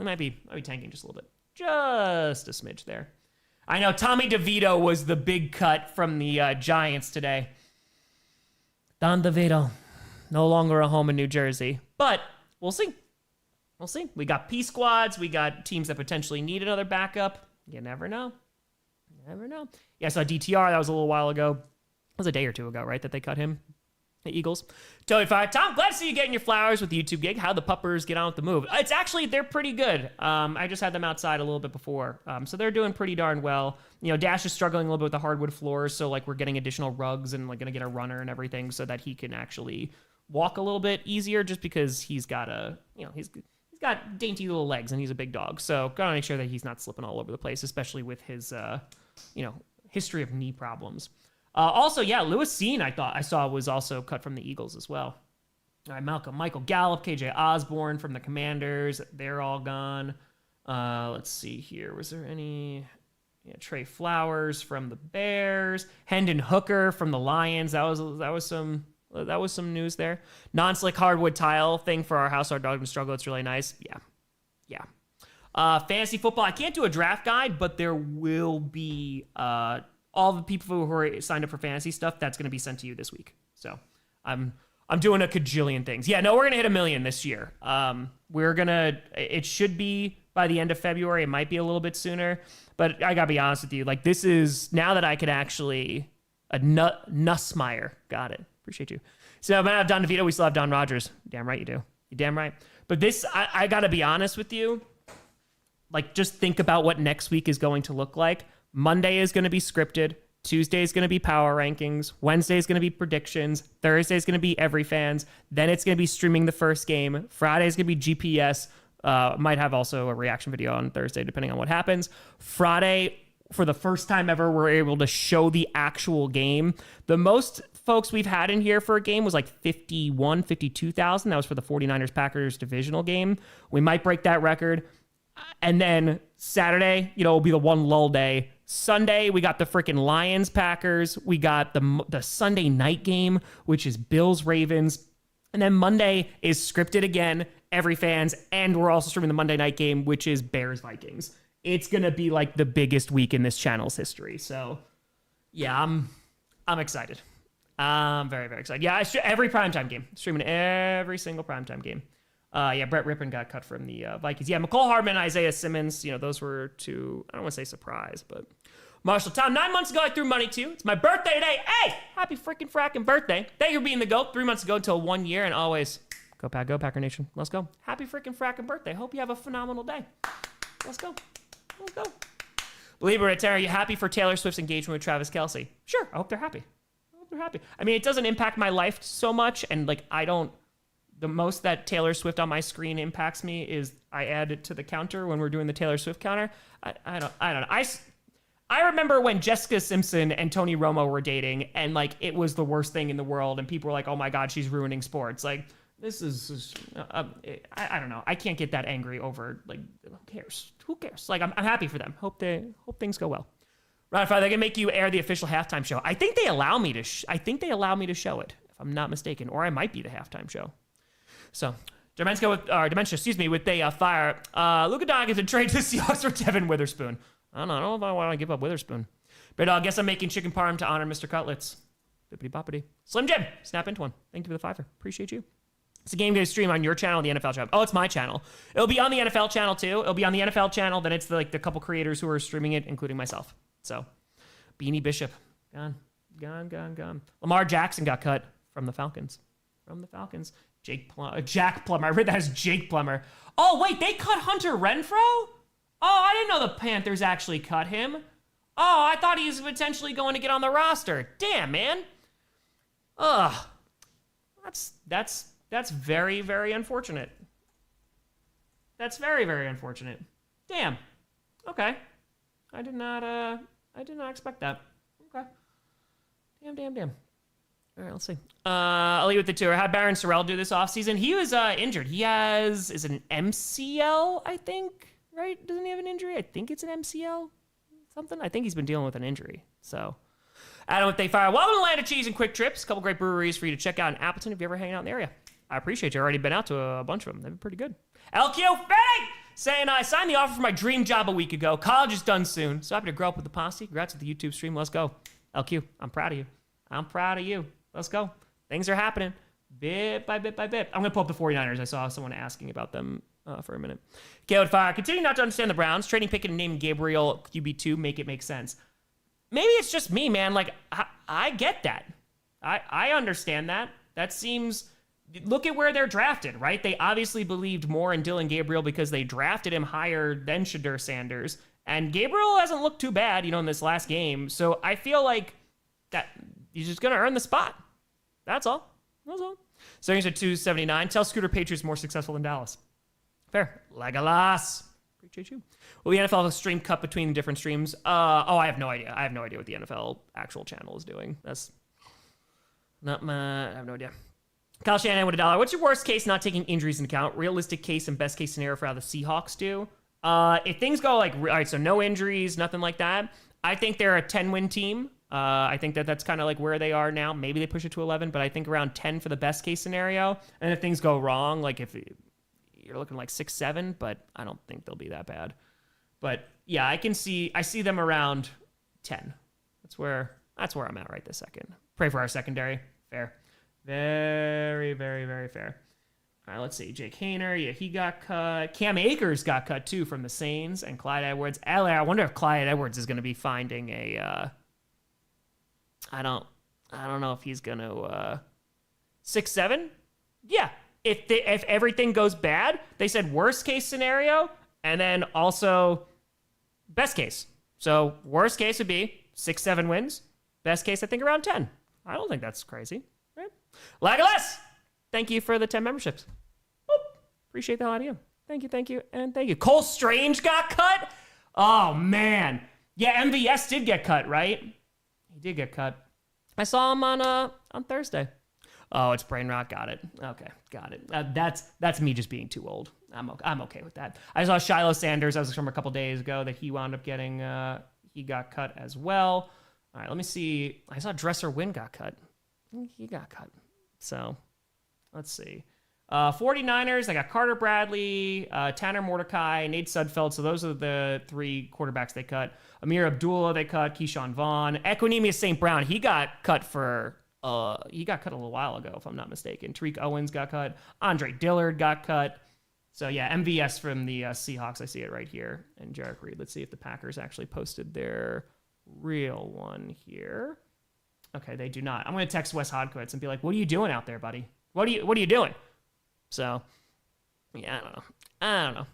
[SPEAKER 1] might be tanking just a little bit. Just a smidge there. I know Tommy DeVito was the big cut from the Giants today. Don DeVito, no longer a home in New Jersey. But we'll see. We got P squads. We got teams that potentially need another backup. You never know. Yeah, I saw DTR. That was a little while ago. It was a day or two ago, right, that they cut him. The Eagles. Totally fine. Tom, glad to see you getting your flowers with the YouTube gig. How'd the puppers get on with the move? It's actually, they're pretty good. I just had them outside a little bit before. So they're doing pretty darn well. Dash is struggling a little bit with the hardwood floors. So like we're getting additional rugs and like going to get a runner and everything so that he can actually walk a little bit easier just because he's got he's got dainty little legs and he's a big dog. So gotta make sure that he's not slipping all over the place, especially with his, history of knee problems. Also, Lewis Seen, I saw was also cut from the Eagles as well. All right, Michael Gallup, KJ Osborne from the Commanders, they're all gone. Let's see here. Was there any? Yeah, Trey Flowers from the Bears, Hendon Hooker from the Lions. That was some news there. Non-slick hardwood tile thing for our house. Our dog can struggle. It's really nice. Yeah. Fantasy football. I can't do a draft guide, but there will be all the people who are signed up for fantasy stuff, that's going to be sent to you this week. So I'm doing a cajillion things. Yeah, no, we're going to hit 1 million this year. It should be by the end of February. It might be a little bit sooner, but I got to be honest with you. Like this is, now that I could actually, Nussmeyer. Got it. Appreciate you. So I'm going to have Don DeVito. We still have Don Rogers. Damn right you do. You damn right. But this, I got to be honest with you. Like just think about what next week is going to look like. Monday is going to be scripted. Tuesday is going to be power rankings. Wednesday is going to be predictions. Thursday is going to be every fans. Then it's going to be streaming the first game. Friday is going to be GPS. Might have also a reaction video on Thursday, depending on what happens. Friday, for the first time ever, we're able to show the actual game. The most folks we've had in here for a game was like 52,000. That was for the 49ers Packers divisional game. We might break that record. And then Saturday, will be the one lull day. Sunday, we got the freaking Lions Packers. We got the Sunday night game, which is Bills Ravens. And then Monday is scripted again, every fans, and we're also streaming the Monday night game, which is Bears Vikings. It's gonna be like the biggest week in this channel's history. So yeah, I'm excited. I'm very, very excited. Yeah, every primetime game. Streaming every single primetime game. Brett Rippon got cut from the Vikings. Yeah, McCole Hardman, Isaiah Simmons, those were two, I don't want to say surprise, but Marshall Town. 9 months ago, I threw money too. It's my birthday today. Hey, happy freaking fracking birthday. Thank you for being the GOAT. 3 months ago until 1 year, and always go Pack, go Packer Nation. Let's go. Happy freaking fracking birthday. Hope you have a phenomenal day. Let's go. Let's go. Believer at Terra, are you happy for Taylor Swift's engagement with Travis Kelce? Sure, I hope they're happy. I mean, it doesn't impact my life so much, and the most that Taylor Swift on my screen impacts me is I add it to the counter when we're doing the Taylor Swift counter. I don't know. I remember when Jessica Simpson and Tony Romo were dating, and it was the worst thing in the world, and people were like, "Oh my God, she's ruining sports." This is I don't know. I can't get that angry over who cares? Who cares? I'm happy for them. Hope things go well. Ratify, they're gonna make you air the official halftime show. I think they allow me to. I think they allow me to show it, if I'm not mistaken, or I might be the halftime show. So, Dementia with they fire. Luka Doncic to trade to Seahawks for Devin Witherspoon. I don't know if I want to give up Witherspoon. But I guess I'm making chicken parm to honor Mr. Cutlets. Bippity boppity. Slim Jim, snap into one. Thank you for the $5. Appreciate you. It's a game going to stream on your channel, the NFL channel. Oh, it's my channel. It'll be on the NFL channel too. It'll be on the NFL channel. Then it's the couple creators who are streaming it, including myself. So, Beanie Bishop, gone. Lamar Jackson got cut from the Falcons. Jack Plummer. I read that as Jake Plummer. Oh, wait, they cut Hunter Renfrow? Oh, I didn't know the Panthers actually cut him. Oh, I thought he was potentially going to get on the roster. Damn, man. Ugh. That's very, very unfortunate. That's very, very unfortunate. Damn. Okay. I did not expect that. Okay. Damn. All right, let's see. I'll leave with the tour. How'd Baron Sorrell do this offseason? He was injured. He has, is it an MCL, I think, right? Doesn't he have an injury? I think it's an MCL, something. I think he's been dealing with an injury. So, Adam with They Fire. Welcome to Land of Cheese and Quick Trips. A couple great breweries for you to check out in Appleton if you ever hang out in the area. I appreciate you. I've already been out to a bunch of them. They've been pretty good. LQ Fetty saying, I signed the offer for my dream job a week ago. College is done soon. So happy to grow up with the posse. Congrats with the YouTube stream. Let's go. LQ, I'm proud of you. Let's go. Things are happening bit by bit by bit. I'm going to pull up the 49ers. I saw someone asking about them for a minute. Caleb Fire. Continue not to understand the Browns. Trading Pickett and naming Gabriel QB2 make it make sense. Maybe it's just me, man. I get that. I understand that. That seems... Look at where they're drafted, right? They obviously believed more in Dylan Gabriel because they drafted him higher than Shadur Sanders. And Gabriel hasn't looked too bad, in this last game. So I feel like that he's just going to earn the spot. That's all. So here's a 279. Tell Scooter Patriots more successful than Dallas. Fair. Legolas. Appreciate you. Will the NFL stream cut between different streams? I have no idea. I have no idea what the NFL actual channel is doing. That's not my... I have no idea. Kyle Shanahan with $1. What's your worst case not taking injuries into account? Realistic case and best case scenario for how the Seahawks do? If things go all right, so no injuries, nothing like that, I think they're a 10-win team. I think that's kind of where they are now. Maybe they push it to 11, but I think around 10 for the best case scenario. And if things go wrong, if you're looking 6-7, but I don't think they'll be that bad. But yeah, I see them around 10. That's where I'm at right this second. Pray for our secondary. Fair. Very, very, very fair. All right, let's see. Jake Hayner, yeah, he got cut. Cam Akers got cut too from the Saints, and Clyde Edwards. I wonder if Clyde Edwards is going to be finding a. I don't know if he's going to 6-7. Yeah, if everything goes bad, they said worst case scenario, and then also best case. So worst case would be 6-7 wins. Best case, I think around 10. I don't think that's crazy. Right? Legolas, thank you for the 10 memberships. Boop. Appreciate the audio. Thank you, and thank you. Cole Strange got cut? Oh, man. Yeah, MVS did get cut, right? He did get cut. I saw him on Thursday. Oh, it's brain rot. Got it. Okay, got it. That's me just being too old. I'm okay with that. I saw Shiloh Sanders. I was from a couple days ago that he wound up getting. He got cut as well. All right, let me see. I saw Dresser Wynn got cut. He got cut. So let's see. 49ers, I got Carter Bradley, Tanner Mordecai, Nate Sudfeld. So those are the 3 quarterbacks they cut. Amir Abdullah, they cut. Keyshawn Vaughn. Equinemius St. Brown, he got cut a little while ago, if I'm not mistaken. Tariq Owens got cut. Andre Dillard got cut. So yeah, MVS from the Seahawks, I see it right here. And Jarek Reed. Let's see if the Packers actually posted their real one here. Okay, they do not. I'm going to text Wes Hodkowitz and be like, what are you doing out there, buddy? What are you doing? So, yeah, I don't know.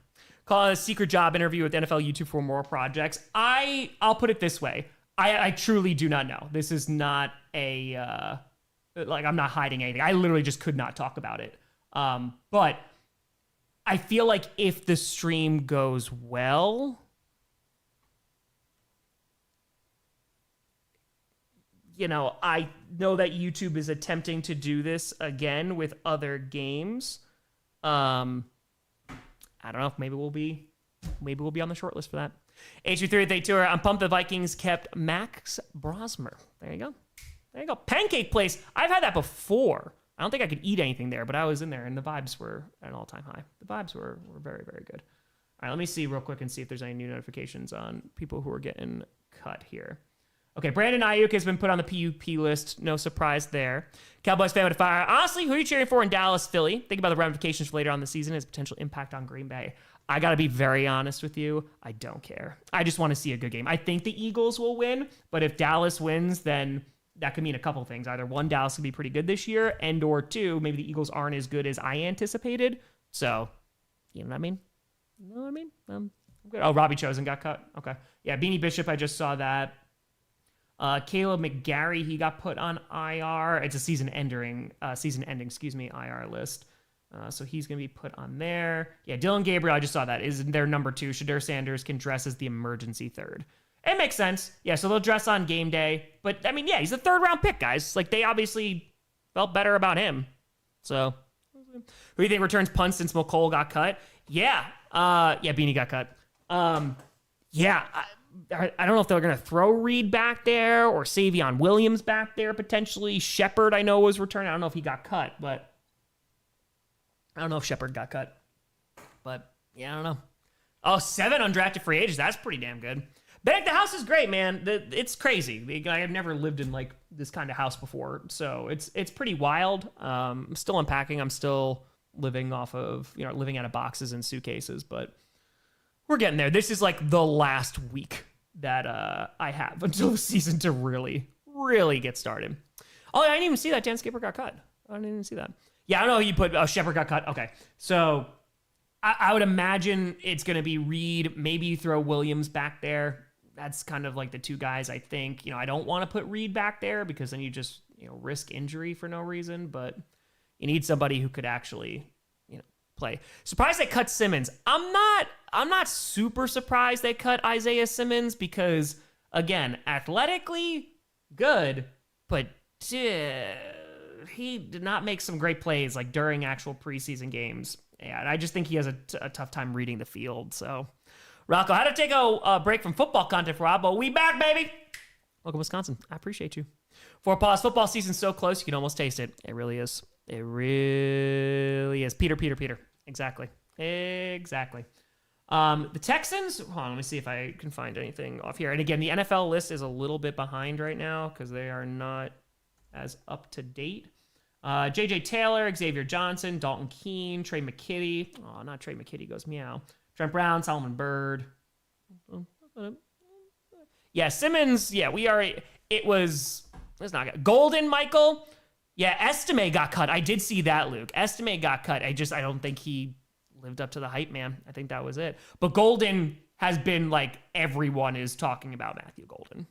[SPEAKER 1] Call it a secret job interview with NFL YouTube for more projects. I'll put it this way. I truly do not know. This is not I'm not hiding anything. I literally just could not talk about it. But I feel like if the stream goes well, I know that YouTube is attempting to do this again with other games. I don't know if maybe we'll be on the short list for that. H3 Tour. I'm pumped the Vikings kept Max Brosmer. There you go. Pancake Place. I've had that before. I don't think I could eat anything there, but I was in there and the vibes were at an all-time high. The vibes were very, very good. All right, let me see real quick and see if there's any new notifications on people who are getting cut here. Okay, Brandon Ayuk has been put on the PUP list. No surprise there. Cowboys fan with a fire. Honestly, who are you cheering for in Dallas, Philly? Think about the ramifications for later on in the season, his potential impact on Green Bay. I got to be very honest with you. I don't care. I just want to see a good game. I think the Eagles will win, but if Dallas wins, then that could mean a couple things. Either one, Dallas could be pretty good this year, and or two, maybe the Eagles aren't as good as I anticipated. So, you know what I mean? I'm good. Oh, Robbie Chosen got cut. Okay. Yeah, Beanie Bishop, I just saw that. Caleb McGarry, he got put on IR. It's a season-ending, IR list. So he's going to be put on there. Yeah, Dylan Gabriel, I just saw that, is their number 2. Shadur Sanders can dress as the emergency 3rd. It makes sense. Yeah, so they'll dress on game day. But, I mean, yeah, he's a 3rd-round pick, guys. Like, they obviously felt better about him. So, who do you think returns punts since McCole got cut? Yeah. Beanie got cut. I don't know if they're going to throw Reed back there or Savion Williams back there potentially. Shepard, I know, was returning. I don't know if he got cut, but I don't know if Shepard got cut. But, yeah, I don't know. Oh, 7 undrafted free agents. That's pretty damn good. Bank the house is great, man. It's crazy. I have never lived in, like, this kind of house before, so it's pretty wild. I'm still unpacking. I'm still living off of, living out of boxes and suitcases, but we're getting there. This is like the last week that I have until the season to really, really get started. Oh, I didn't even see that Dan Skipper got cut. I didn't even see that. Yeah, I don't know who you put. Oh, Shepard got cut. Okay. So I would imagine it's going to be Reed. Maybe you throw Williams back there. That's kind of like the 2 guys I think. I don't want to put Reed back there because then you just, risk injury for no reason. But you need somebody who could actually, play. Surprised they cut Simmons. I'm not super surprised they cut Isaiah Simmons because, again, athletically good, but he did not make some great plays like during actual preseason games. And I just think he has a tough time reading the field. So, Rocco, I had to take a break from football content for a while, but we back, baby. Welcome, Wisconsin. I appreciate you. For a pause, football season's so close, you can almost taste it. It really is. It really is. Peter. Exactly. The Texans, hold on, let me see if I can find anything off here. And again, the NFL list is a little bit behind right now because they are not as up to date. J.J. Taylor, Xavier Johnson, Dalton Keene, Trey McKitty. Oh, not Trey McKitty, goes meow. Trent Brown, Solomon Byrd. Yeah, Simmons, yeah, it's not good. Golden, Michael. Yeah, Estime got cut. I did see that, Luke. Estime got cut. I don't think he lived up to the hype, man. I think that was it. But Golden has been like everyone is talking about Matthew Golden.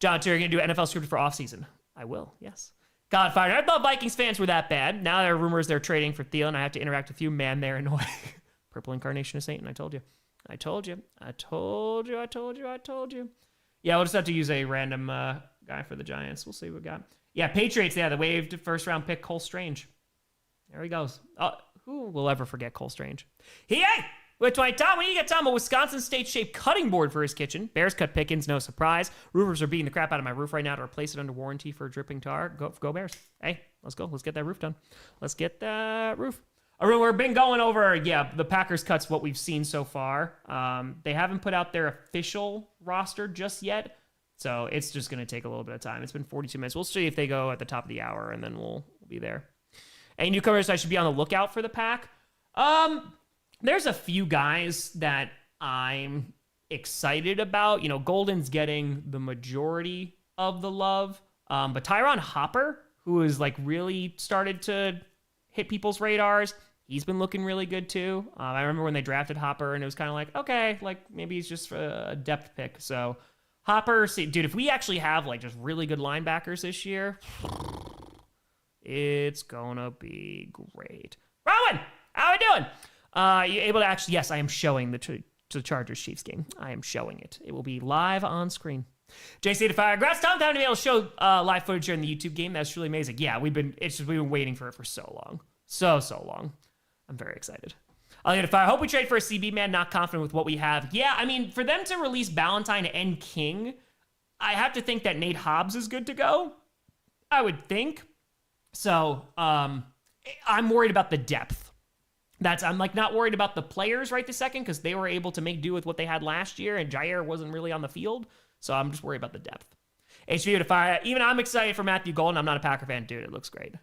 [SPEAKER 1] John Terry, going to do NFL scripted for offseason. I will, yes. Godfather, I thought Vikings fans were that bad. Now there are rumors they're trading for Thielen. I have to interact with you. Man, they're annoying. Purple incarnation of Satan. I told you. I told you. I told you. I told you. I told you. Yeah, we'll just have to use a random guy for the Giants. We'll see what we got. Yeah, Patriots. Yeah, the waived first-round pick, Cole Strange. There he goes. Who will ever forget Cole Strange? Hey! With 20, Tom, we need to get Tom a Wisconsin State-shaped cutting board for his kitchen. Bears cut pickings, no surprise. Roofers are beating the crap out of my roof right now to replace it under warranty for dripping tar. Go Bears. Hey, let's go. Let's get that roof done. Let's get that roof. We've been going over, the Packers cuts, what we've seen so far. They haven't put out their official roster just yet, so it's just going to take a little bit of time. It's been 42 minutes. We'll see if they go at the top of the hour, and then we'll be there. Any newcomers I should be on the lookout for the Pack? There's a few guys that I'm excited about. Golden's getting the majority of the love. But Tyron Hopper, who has really started to hit people's radars, he's been looking really good too. I remember when they drafted Hopper and it was kind of like, okay, maybe he's just a depth pick. So Hopper, dude, if we actually have just really good linebackers this year, it's gonna be great. Rowan, how are we doing? You able to actually? Yes, I am showing the Chargers Chiefs game. I am showing it. It will be live on screen. JC to fire. Congrats, Tom. Time to be able to show live footage here in the YouTube game. That's really amazing. Yeah, we've been waiting for it for so long, so long. I'm very excited. I'll get a fire. I hope we trade for a CB man. Not confident with what we have. Yeah, I mean, for them to release Ballantyne and King, I have to think that Nate Hobbs is good to go. I would think. So I'm worried about the depth. I'm not worried about the players right this second because they were able to make do with what they had last year and Jair wasn't really on the field. So I'm just worried about the depth. HV to fire. Even I'm excited for Matthew Golden. I'm not a Packer fan. Dude, it looks great.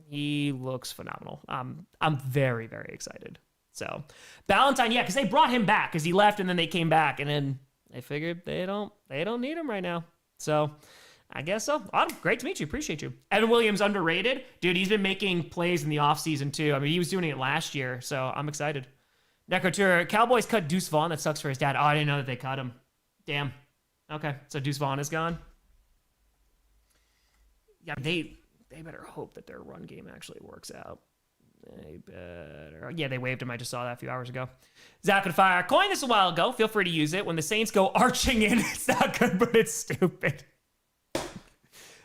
[SPEAKER 1] He looks phenomenal. I'm very, very excited. So Ballantyne, yeah, because they brought him back because he left and then they came back and then they figured they don't need him right now. So I guess so. Great to meet you. Appreciate you. Evan Williams, underrated. Dude, he's been making plays in the offseason, too. I mean, he was doing it last year, so I'm excited. Necrotour, Cowboys cut Deuce Vaughn. That sucks for his dad. Oh, I didn't know that they cut him. Damn. Okay, so Deuce Vaughn is gone. Yeah, they better hope that their run game actually works out. They better. Yeah, they waived him. I just saw that a few hours ago. Zach would fire. Coined this a while ago. Feel free to use it. When the Saints go arching in, it's not good, but it's stupid.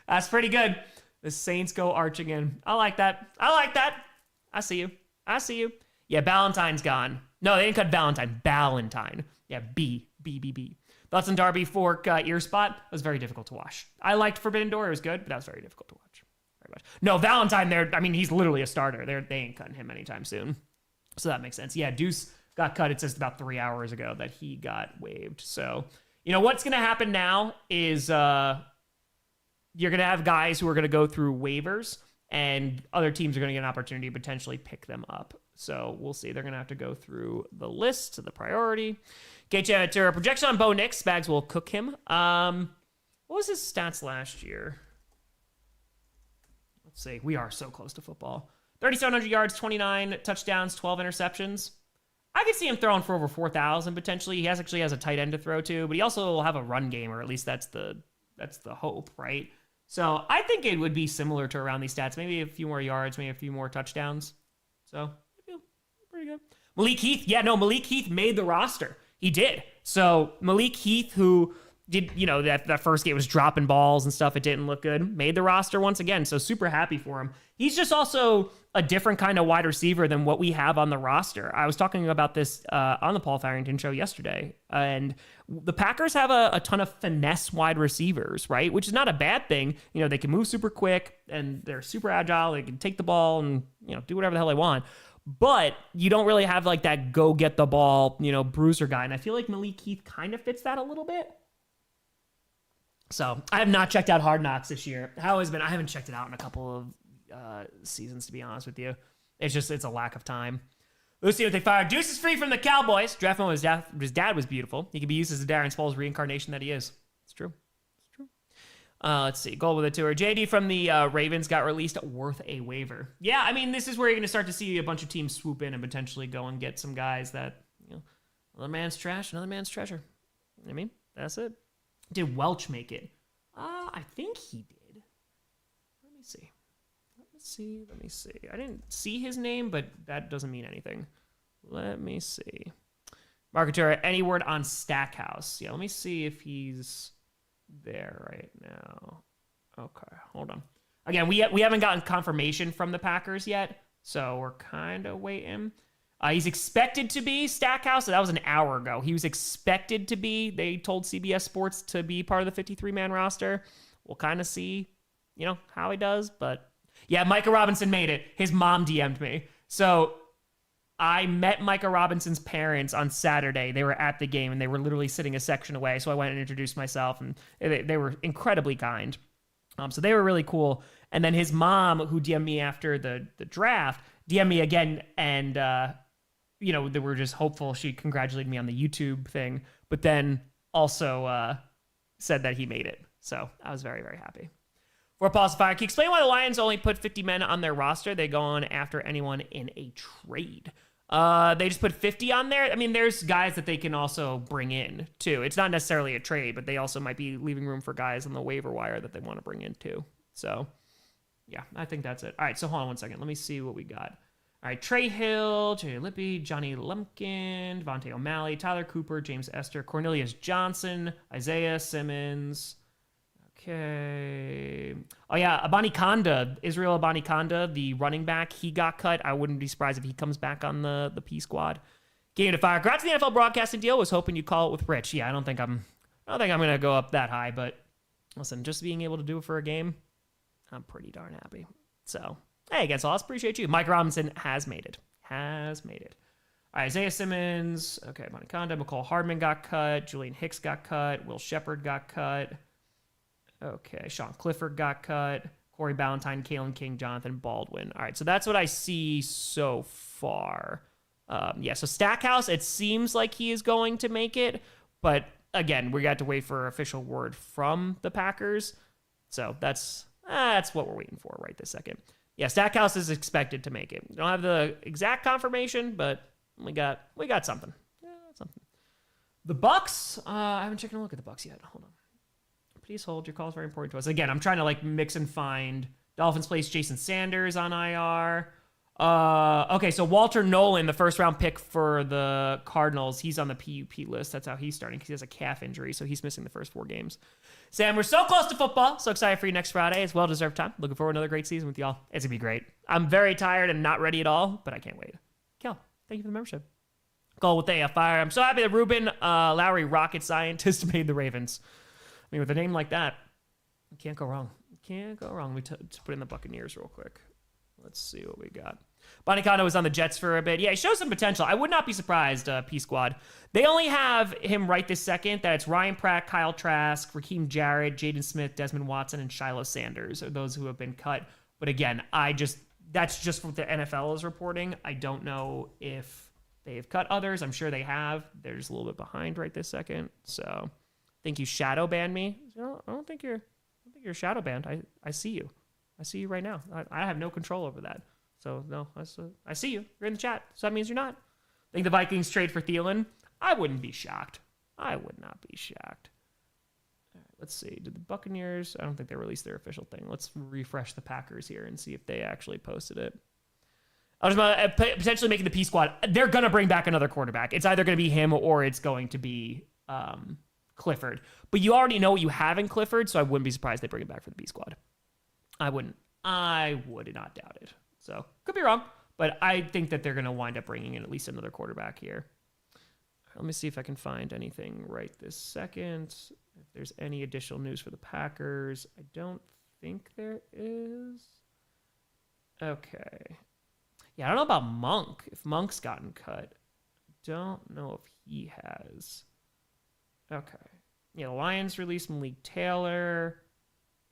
[SPEAKER 1] That's pretty good. The Saints go arching in. I like that. I see you. Yeah, Ballantyne's gone. No, they didn't cut Ballantyne. Ballantyne. Yeah, B. Thoughts on Darby Fork ear spot? It was very difficult to watch. I liked Forbidden Door. It was good, but that was very difficult to watch. Very much. No, Ballantyne, he's literally a starter. They ain't cutting him anytime soon. So that makes sense. Yeah, Deuce got cut. It says about 3 hours ago that he got waived. So, what's going to happen now is... you're going to have guys who are going to go through waivers, and other teams are going to get an opportunity to potentially pick them up. So we'll see. They're going to have to go through the list, the priority. KJ, projection on Bo Nix. Spags will cook him. What was his stats last year? Let's see. We are so close to football. 3,700 yards, 29 touchdowns, 12 interceptions. I could see him throwing for over 4,000 potentially. He actually has a tight end to throw to, but he also will have a run game, or at least that's the hope, right? So I think it would be similar to around these stats. Maybe a few more yards, maybe a few more touchdowns. So I feel pretty good. Malik Heath. Yeah, no, Malik Heath made the roster. He did. So Malik Heath, who did, that first game was dropping balls and stuff. It didn't look good. Made the roster once again. So super happy for him. He's just also a different kind of wide receiver than what we have on the roster. I was talking about this on the Paul Farrington show yesterday. And the Packers have a ton of finesse wide receivers, right? Which is not a bad thing. They can move super quick and they're super agile. They can take the ball and, do whatever the hell they want. But you don't really have that go get the ball, bruiser guy. And I feel like Malik Heath kind of fits that a little bit. So I have not checked out Hard Knocks this year. How has been? I haven't checked it out in a couple of seasons, to be honest with you. It's a lack of time. Let's see what they fired. Deuce is free from the Cowboys. Draft one, his dad was beautiful. He can be used as a Darren Sproles reincarnation that he is. It's true. Let's see. Goal with a tour. JD from the Ravens got released. Worth a waiver. Yeah, this is where you're going to start to see a bunch of teams swoop in and potentially go and get some guys that, another man's trash, another man's treasure. That's it. Did Welch make it? I think he did. Let me see. I didn't see his name, but that doesn't mean anything. Let me see. Marketer, any word on Stackhouse? Yeah, let me see if he's there right now. Okay, hold on. Again, we haven't gotten confirmation from the Packers yet, so we're kind of waiting. He's expected to be Stackhouse. So that was an hour ago. He was expected to be. They told CBS Sports to be part of the 53-man roster. We'll kind of see, how he does. But yeah, Micah Robinson made it. His mom DM'd me. So I met Micah Robinson's parents on Saturday. They were at the game, and they were literally sitting a section away. So I went and introduced myself, and they were incredibly kind. So they were really cool. And then his mom, who DM'd me after the draft, DM'd me again, and they were just hopeful. She congratulated me on the YouTube thing, but then also said that he made it. So I was very, very happy. For Pulse Fire, can you explain why the Lions only put 50 men on their roster? They go on after anyone in a trade. They just put 50 on there. I mean, there's guys that they can also bring in too. It's not necessarily a trade, but they also might be leaving room for guys on the waiver wire that they want to bring in too. So yeah, I think that's it. All right, so hold on one second. Let me see what we got. All right, Trey Hill, Jay Lippy, Johnny Lumpkin, Devontae O'Malley, Tyler Cooper, James Esther, Cornelius Johnson, Isaiah Simmons. Okay. Oh, yeah, Israel Abanikanda, the running back, he got cut. I wouldn't be surprised if he comes back on the P squad. Game to fire. Congrats to the NFL broadcasting deal. Was hoping you'd call it with Rich. Yeah, I don't think I'm going to go up that high, but listen, just being able to do it for a game, I'm pretty darn happy. So, hey, against loss, appreciate you. Mike Robinson has made it. All right, Isaiah Simmons. Okay, Abanikanda. McCole Hardman got cut. Julian Hicks got cut. Will Shepard got cut. Okay, Sean Clifford got cut. Corey Ballantyne, Kalen King, Jonathan Baldwin. All right, so that's what I see so far. So Stackhouse, it seems like he is going to make it. But again, we got to wait for official word from the Packers. So that's what we're waiting for right this second. Yeah, Stackhouse is expected to make it. We don't have the exact confirmation, but we got something. Yeah, something. The Bucks, I haven't taken a look at the Bucks yet. Hold on. Please hold. Your call is very important to us. Again, I'm trying to mix and find. Dolphins placed Jason Sanders on IR. Okay, so Walter Nolan, the first round pick for the Cardinals, he's on the PUP list. That's how he's starting because he has a calf injury, so he's missing the first 4 games. Sam, we're so close to football. So excited for you next Friday. It's well-deserved time. Looking forward to another great season with y'all. It's going to be great. I'm very tired and not ready at all, but I can't wait. Kel, thank you for the membership. Call with a fire. I'm so happy that Ruben Lowry, rocket scientist, made the Ravens. I mean, with a name like that, you can't go wrong. Let me just put in the Buccaneers real quick. Let's see what we got. Bonicano was on the Jets for a bit. Yeah, he shows some potential. I would not be surprised, P-Squad. They only have him right this second. That's Ryan Pratt, Kyle Trask, Raheem Jarrett, Jaden Smith, Desmond Watson, and Shiloh Sanders are those who have been cut. But again, that's just what the NFL is reporting. I don't know if they've cut others. I'm sure they have. They're just a little bit behind right this second. So think you shadow banned me? No, I don't think you're shadow banned. I see you. I see you right now. I have no control over that. So no, I see you. You're in the chat. So that means you're not. Think the Vikings trade for Thielen? I wouldn't be shocked. I would not be shocked. All right, let's see. Did the Buccaneers? I don't think they released their official thing. Let's refresh the Packers here and see if they actually posted it. I was about potentially making the P squad. They're gonna bring back another quarterback. It's either gonna be him or it's going to be Clifford. But you already know what you have in Clifford, so I wouldn't be surprised they bring it back for the B squad. I would not doubt it. So could be wrong, but I think that they're going to wind up bringing in at least another quarterback here. Let me see if I can find anything right this second. If there's any additional news for the Packers. I don't think there is. Okay. Yeah, I don't know about Monk. If Monk's gotten cut. Don't know if he has. Okay. Yeah, the Lions released Malik Taylor.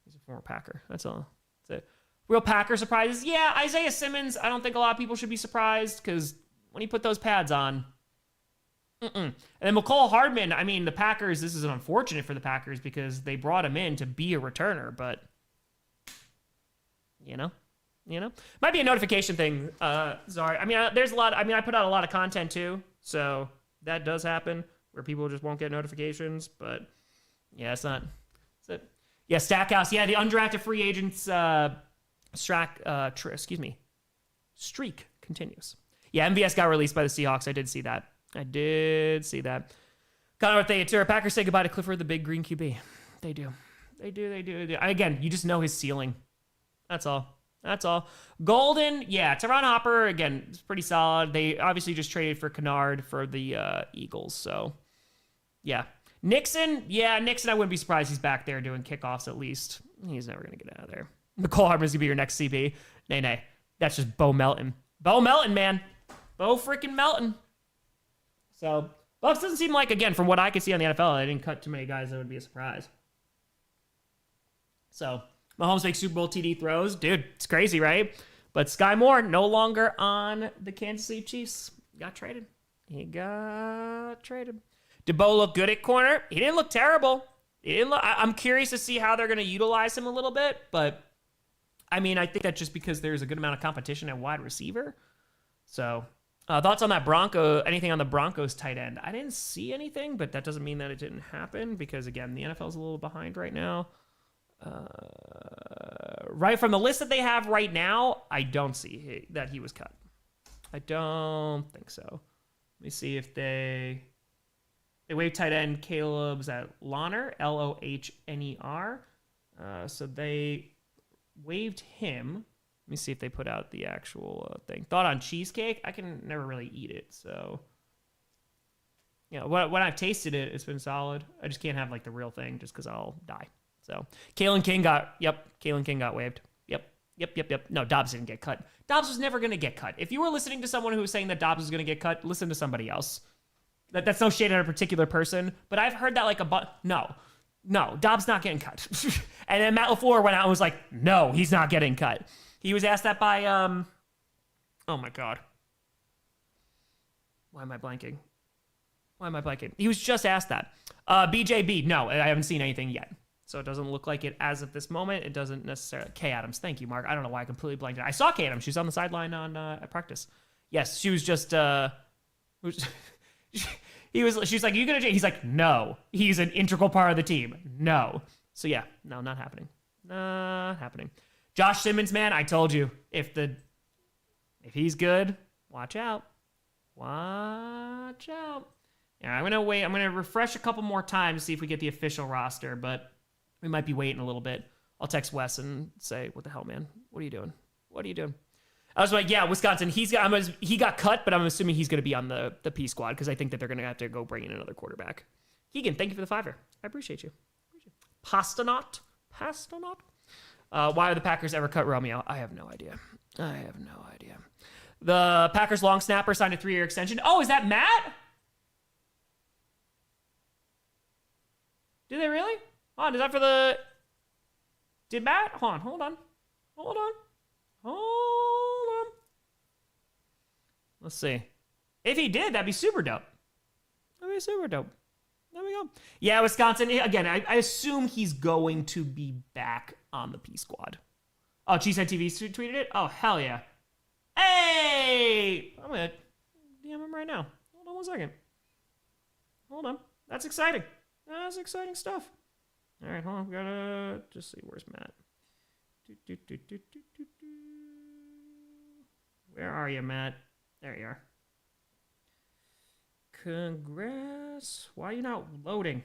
[SPEAKER 1] He's a former Packer. That's all. That's it. Real Packer surprises. Yeah, Isaiah Simmons, I don't think a lot of people should be surprised because when he put those pads on. And then McCole Hardman, I mean, the Packers, this is unfortunate for the Packers because they brought him in to be a returner, but, might be a notification thing. Sorry. I mean, I put out a lot of content too, so that does happen where people just won't get notifications, but Yeah, it's not. It's it. Yeah, Stackhouse. Yeah, the undrafted free agents streak continues. Yeah, MVS got released by the Seahawks. I did see that. Connor Theater. Packers say goodbye to Clifford, the big green QB. They do. Again, you just know his ceiling. That's all. Golden, yeah, Teron Hopper, again, it's pretty solid. They obviously just traded for Kennard for the Eagles, so yeah. Nixon, I wouldn't be surprised he's back there doing kickoffs at least. He's never going to get out of there. McCall Harmon's going to be your next CB. Nay. That's just Bo Melton. Bo Melton, man. Bo freaking Melton. So, Bucks doesn't seem like, again, from what I could see on the NFL, they didn't cut too many guys that would be a surprise. So, Mahomes makes Super Bowl TD throws. Dude, it's crazy, right? But Sky Moore no longer on the Kansas City Chiefs. He got traded. Debo looked good at corner. He didn't look terrible. I'm curious to see how they're going to utilize him a little bit. But, I mean, I think that's just because there's a good amount of competition at wide receiver. So, thoughts on that anything on the Broncos tight end? I didn't see anything, but that doesn't mean that it didn't happen. Because, again, the NFL's a little behind right now. Right from the list that they have right now, I don't see that he was cut. I don't think so. Let me see if they waived tight end Caleb's at Lohner, Lohner. So they waived him. Let me see if they put out the actual thing. Thought on cheesecake? I can never really eat it, so yeah. When I've tasted it, it's been solid. I just can't have like the real thing, just because I'll die. So Kalen King got waived. Yep. No, Dobbs didn't get cut. Dobbs was never going to get cut. If you were listening to someone who was saying that Dobbs was going to get cut, listen to somebody else. That's no shade at a particular person, but I've heard that like no, Dobbs not getting cut. And then Matt LaFleur went out and was like, no, he's not getting cut. He was asked that by, oh my God. Why am I blanking? He was just asked that. BJB, no, I haven't seen anything yet. So it doesn't look like it as of this moment. It doesn't necessarily. Kay Adams, thank you, Mark. I don't know why I completely blanked it. I saw Kay Adams. She was on the sideline at practice. Yes, she was just. She's like, you gonna? He's like, no. He's an integral part of the team. No. So yeah, no, not happening. Not happening. Josh Simmons, man, I told you, if he's good, watch out. Watch out. Yeah, I'm gonna wait. I'm gonna refresh a couple more times to see if we get the official roster, but we might be waiting a little bit. I'll text Wes and say, what the hell, man? What are you doing? I was like, yeah, Wisconsin. He got cut, but I'm assuming he's going to be on the P squad because I think that they're going to have to go bring in another quarterback. Keegan, thank you for the $5. I appreciate you. Pastonaut. Why are the Packers ever cut Romeo? I have no idea. The Packers long snapper signed a 3-year extension. Oh, is that Matt? Did they really? Hold on, is that for the... Did Matt? Hold on. Let's see. If he did, that'd be super dope. There we go. Yeah, Wisconsin. Again, I assume he's going to be back on the P squad. Oh, Cheesehead TV tweeted it? Oh, hell yeah. Hey! I'm going to DM him right now. Hold on one second. Hold on. That's exciting. That's exciting stuff. All right, hold on. We gotta just see. Where's Matt? Where are you, Matt? There you are. Congrats. Why are you not loading?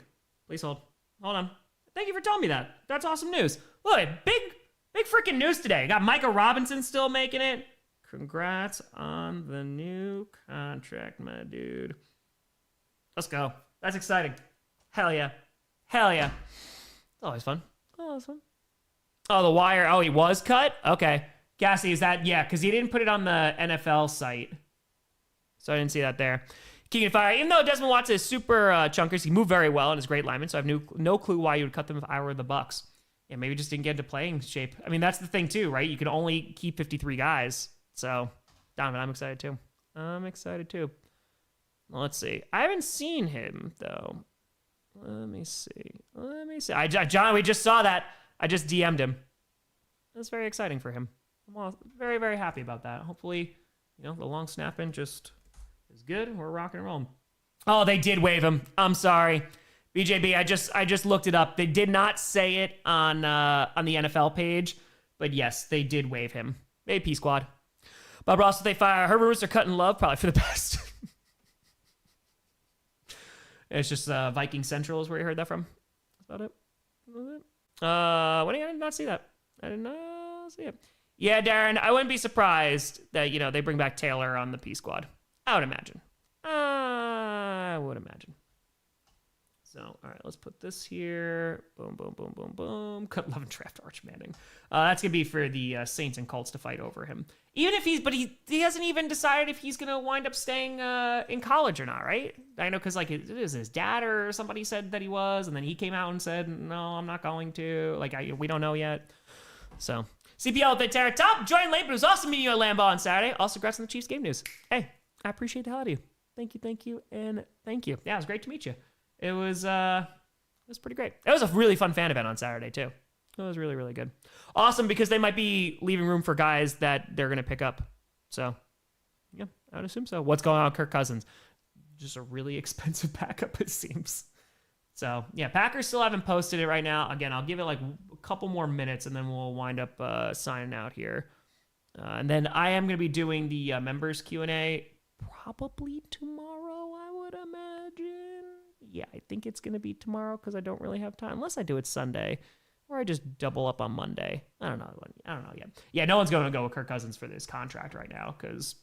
[SPEAKER 1] Please hold. Hold on. Thank you for telling me that. That's awesome news. Look, big freaking news today. Got Micah Robinson still making it. Congrats on the new contract, my dude. Let's go. That's exciting. Hell yeah. It's always fun. Oh, the wire. Oh, he was cut? Okay. Gassy, is that? Yeah, because he didn't put it on the NFL site. So I didn't see that there. Keegan Fire. Even though Desmond Watson is super chunkers, he moved very well and is a great lineman, so I have no clue why you would cut them if I were the Bucks. Yeah, maybe just didn't get into playing shape. I mean, that's the thing too, right? You can only keep 53 guys. So, Donovan, I'm excited too. Well, let's see. I haven't seen him, though. Let me see. John, we just saw that. I just DM'd him. That's very exciting for him. I'm very, very happy about that. Hopefully, the long snapping just is good and we're rocking and rolling. Oh, they did waive him. I'm sorry. BJB, I just looked it up. They did not say it on the NFL page, but yes, they did waive him. Maybe P Squad. Bob Ross, if they fire Herbert, Roots are cutting love, probably for the best. It's just Viking Central is where you heard that from. That's about it. I did not see that. I did not see it. Yeah, Darren, I wouldn't be surprised that, they bring back Taylor on the P Squad. I would imagine. So, all right, let's put this here. Boom, boom, boom, boom, boom. Cut 11 draft Arch Manning. That's going to be for the Saints and Colts to fight over him. Even if he hasn't even decided if he's going to wind up staying in college or not, right? I know because, it is his dad or somebody said that he was, and then he came out and said, no, I'm not going to. We don't know yet. So, CPL with Terra Top. Join late, but it was awesome meeting you at Lambeau on Saturday. Also, congrats on the Chiefs game news. Hey, I appreciate the hell out of you. Thank you, and thank you. Yeah, it was great to meet you. It was pretty great. It was a really fun fan event on Saturday, too. It was really, really good. Awesome, because they might be leaving room for guys that they're going to pick up. So, yeah, I would assume so. What's going on with Kirk Cousins? Just a really expensive backup, it seems. So, yeah, Packers still haven't posted it right now. Again, I'll give it a couple more minutes, and then we'll wind up signing out here. And then I am going to be doing the members Q&A probably tomorrow, I would imagine. Yeah, I think it's going to be tomorrow because I don't really have time. Unless I do it Sunday or I just double up on Monday. I don't know yet. Yeah, no one's going to go with Kirk Cousins for this contract right now because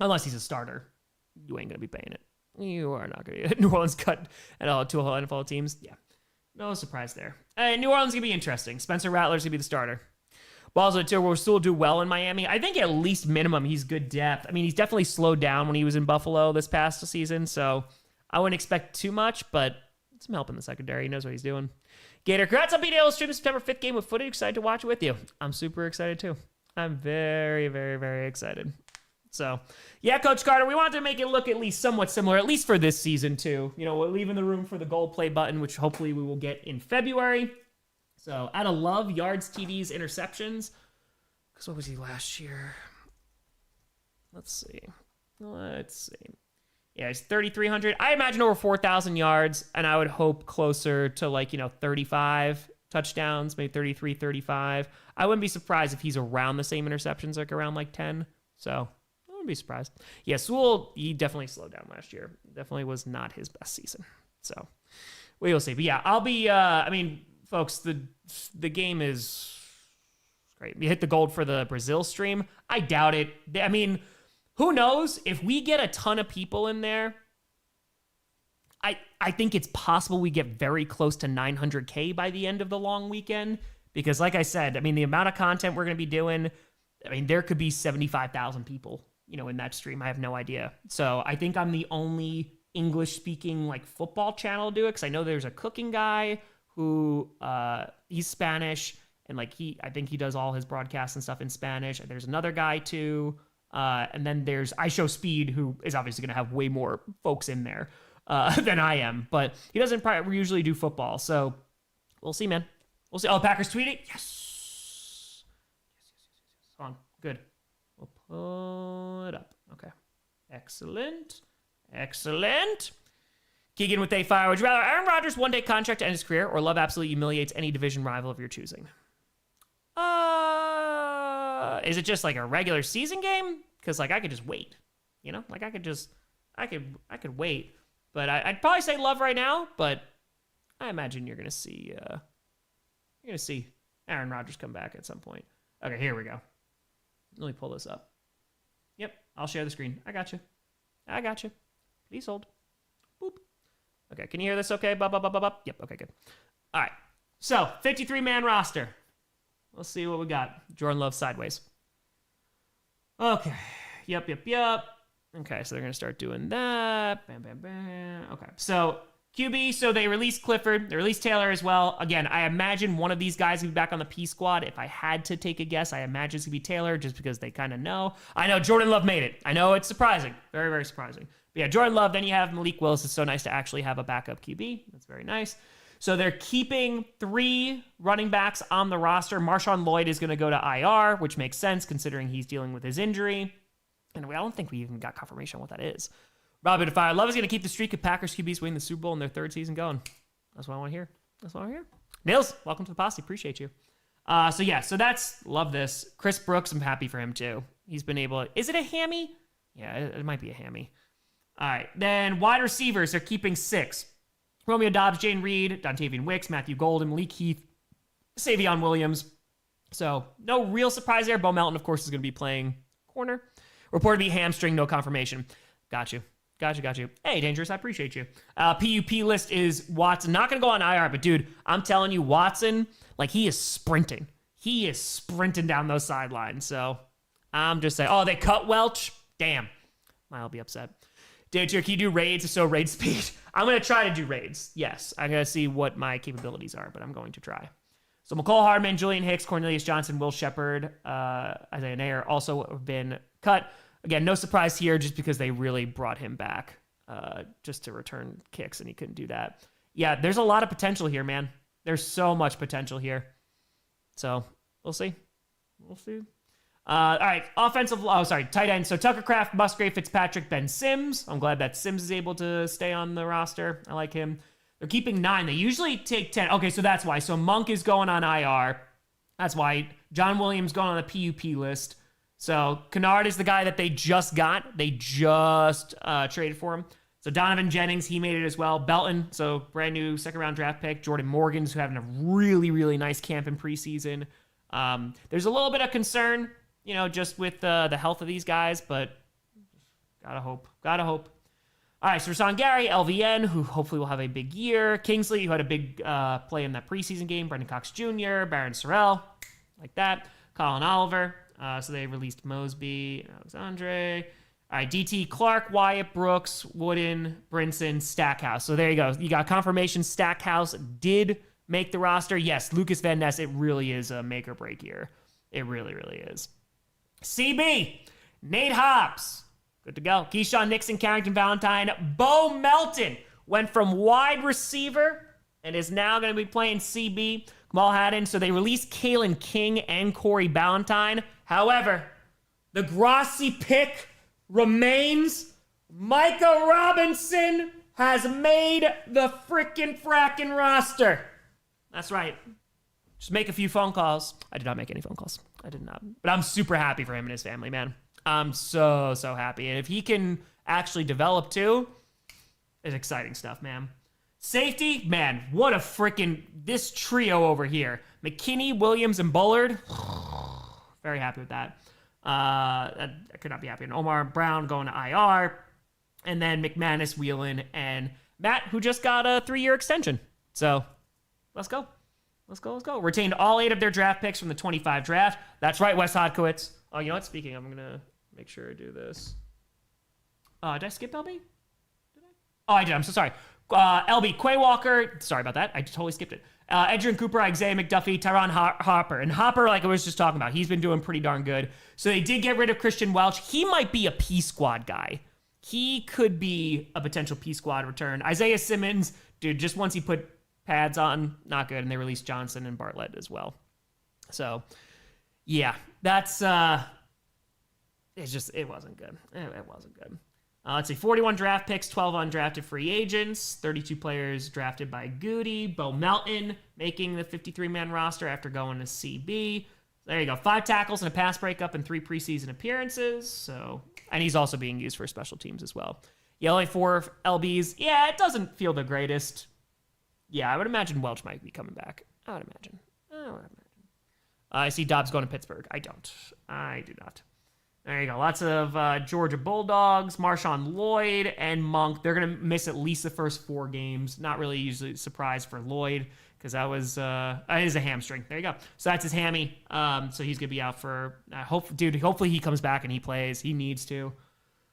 [SPEAKER 1] unless he's a starter, you ain't going to be paying it. You are not going to be New Orleans cut at all to all NFL teams. Yeah, no surprise there. New Orleans going to be interesting. Spencer Rattler's going to be the starter. Balls of the will still do well in Miami. I think at least minimum he's good depth. I mean, he's definitely slowed down when he was in Buffalo this past season, so I wouldn't expect too much, but some help in the secondary. He knows what he's doing. Gator, congrats on being able to stream the September 5th game with footage. Excited to watch it with you. I'm super excited too. I'm very, very, very excited. So, yeah, Coach Carter, we wanted to make it look at least somewhat similar, at least for this season too. We're leaving the room for the gold play button, which hopefully we will get in February. So, out of love, yards, TDs, interceptions. Because what was he last year? Let's see. Yeah, he's 3,300. I imagine over 4,000 yards, and I would hope closer to 35 touchdowns, maybe 33, 35. I wouldn't be surprised if he's around the same interceptions, around 10. So I wouldn't be surprised. Yeah, Sewell, he definitely slowed down last year. Definitely was not his best season. So we will see. But yeah, I'll be, folks, the game is great. We hit the gold for the Brazil stream. I doubt it. Who knows? If we get a ton of people in there, I think it's possible we get very close to 900K by the end of the long weekend. Because like I said, the amount of content we're going to be doing, there could be 75,000 people, in that stream. I have no idea. So I think I'm the only English-speaking, football channel to do it. Because I know there's a cooking guy who, he's Spanish. And, I think he does all his broadcasts and stuff in Spanish. And there's another guy, too. And then there's I Show Speed, who is obviously going to have way more folks in there than I am. But he doesn't usually do football. So we'll see, man. We'll see. Oh, Packers tweeting? Yes. Hold on. Good. We'll pull it up. Okay. Excellent. Keegan with A-Fire. Would you rather Aaron Rodgers' one-day contract to end his career or Love absolutely humiliates any division rival of your choosing? Is it just a regular season game? Because I could just wait, I could wait. But I'd probably say Love right now. But I imagine you're gonna see Aaron Rodgers come back at some point. Okay, here we go. Let me pull this up. Yep, I'll share the screen. I got you. Please hold. Boop. Okay, can you hear this? Okay, bop. Yep. Okay, good. All right. So 53-man roster. Let's see what we got. Jordan Love sideways. Okay. Yep. Okay, so they're going to start doing that. Bam. Okay, so QB, so they released Clifford. They released Taylor as well. Again, I imagine one of these guys will be back on the P squad. If I had to take a guess, I imagine it's going to be Taylor just because they kind of know. I know Jordan Love made it. I know it's surprising. Very, very surprising. But yeah, Jordan Love. Then you have Malik Willis. It's so nice to actually have a backup QB. That's very nice. So they're keeping 3 running backs on the roster. Marshawn Lloyd is going to go to IR, which makes sense considering he's dealing with his injury. And I don't think we even got confirmation on what that is. Robert Defire. Love is going to keep the streak of Packers QBs winning the Super Bowl in their 3rd season going. That's what I want to hear. That's what I want to hear. Nils, welcome to the posse. Appreciate you. So that's, love this. Chris Brooks, I'm happy for him too. He's been able, is it a hammy? Yeah, it might be a hammy. All right, then wide receivers, they're keeping 6. Romeo Dobbs, Jane Reed, Dontavian Wicks, Matthew Golden, Malik Heath, Savion Williams. So no real surprise there. Bo Melton, of course, is going to be playing corner. Reported to be hamstring, no confirmation. Got you. Hey, Dangerous, I appreciate you. PUP list is Watson. Not going to go on IR, but dude, I'm telling you, Watson, like he is sprinting. He is sprinting down those sidelines. So I'm just saying, oh, they cut Welch? Damn. I'll be upset. Can you do raids? So raid speed. I'm going to try to do raids. Yes, I got to see what my capabilities are, but I'm going to try. So McCall Hardman, Julian Hicks, Cornelius Johnson, Will Shepard, Isaiah Nair also have been cut. Again, no surprise here just because they really brought him back just to return kicks, and he couldn't do that. Yeah, there's a lot of potential here, man. There's so much potential here. So we'll see. All right, tight end. So Tucker Kraft, Musgrave, Fitzpatrick, Ben Sims. I'm glad that Sims is able to stay on the roster. I like him. They're keeping 9. They usually take 10. Okay, so that's why. So Monk is going on IR. That's why. John Williams going on the PUP list. So Kennard is the guy that they just got. They just traded for him. So Donovan Jennings, he made it as well. Belton, so brand new second-round draft pick. Jordan Morgan's who having a really, really nice camp in preseason. There's a little bit of concern, just with the health of these guys, but gotta hope. All right, so Rashawn Gary, LVN, who hopefully will have a big year. Kingsley, who had a big play in that preseason game. Brendan Cox Jr., Baron Sorrell, like that. Colin Oliver. So they released Mosby, Alexandre. All right, DT Clark, Wyatt Brooks, Wooden, Brinson, Stackhouse. So there you go. You got confirmation Stackhouse did make the roster. Yes, Lucas Van Ness, it really is a make or break year. It really, really is. CB, Nate Hobbs. Good to go. Keyshawn Nixon, Carrington Valentine. Bo Melton went from wide receiver and is now going to be playing CB. Kamal Haddon. So they released Kalen King and Corey Ballantyne. However, the Grossi pick remains. Micah Robinson has made the frackin' roster. That's right. Just make a few phone calls. I did not make any phone calls. I did not. But I'm super happy for him and his family, man. I'm so happy. And if he can actually develop too, it's exciting stuff, man. Safety, man, what a freaking, this trio over here. McKinney, Williams, and Bullard. Very happy with that. I could not be happy. And Omar Brown going to IR. And then McManus, Whelan, and Matt, who just got a 3-year extension. So let's go. Retained all 8 of their draft picks from the 25 draft. That's right, Wes Hodkowitz. Oh, you know what? Speaking, I'm going to make sure I do this. Did I skip LB? Oh, I did. I'm so sorry. LB, Quay Walker. Sorry about that. I totally skipped it. Edgerrin Cooper, Isaiah McDuffie, Tyron Harper. And Hopper, like I was just talking about, he's been doing pretty darn good. So they did get rid of Christian Welch. He might be a P squad guy. He could be a potential P squad return. Isaiah Simmons, dude, just once he put pads on, not good. And they released Johnson and Bartlett as well. So, yeah, that's, it wasn't good. It wasn't good. Let's see, 41 draft picks, 12 undrafted free agents, 32 players drafted by Goody. Bo Melton making the 53-man roster after going to CB. There you go. 5 tackles and a pass breakup and 3 preseason appearances. So, and he's also being used for special teams as well. Yeah, only 4 LBs. Yeah, it doesn't feel the greatest. Yeah, I would imagine Welch might be coming back. I would imagine. I see Dobbs going to Pittsburgh. I do not. There you go. Lots of Georgia Bulldogs, Marshawn Lloyd, and Monk. They're going to miss at least the first 4 games. Not really usually a surprise for Lloyd because that was it is a hamstring. There you go. So that's his hammy. So he's going to be out for hopefully he comes back and he plays. He needs to.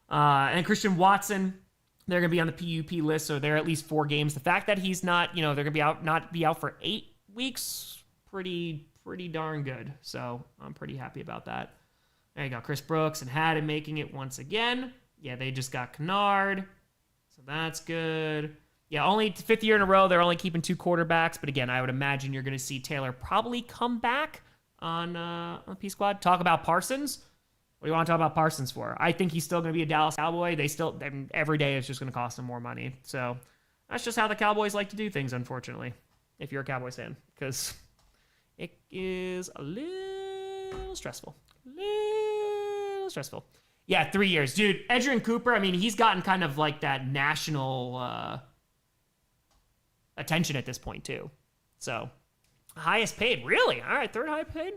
[SPEAKER 1] And Christian Watson, they're going to be on the PUP list, so they're at least 4 games. The fact that he's not, they're going to not be out for 8 weeks, pretty darn good. So I'm pretty happy about that. There you go. Chris Brooks and Haddon making it once again. Yeah, they just got Kennard. So that's good. Yeah, only 5th year in a row, they're only keeping 2 quarterbacks. But again, I would imagine you're going to see Taylor probably come back on P Squad. Talk about Parsons. What do you want to talk about Parsons for? I think he's still going to be a Dallas Cowboy. Every day is just going to cost them more money. So That's just how the Cowboys like to do things, unfortunately, if you're a Cowboys fan, because it is a little stressful. Yeah, 3 years. Dude, Edgerrin Cooper, I mean, he's gotten kind of like that national attention at this point, too. So, highest paid. Really? All right, third highest paid.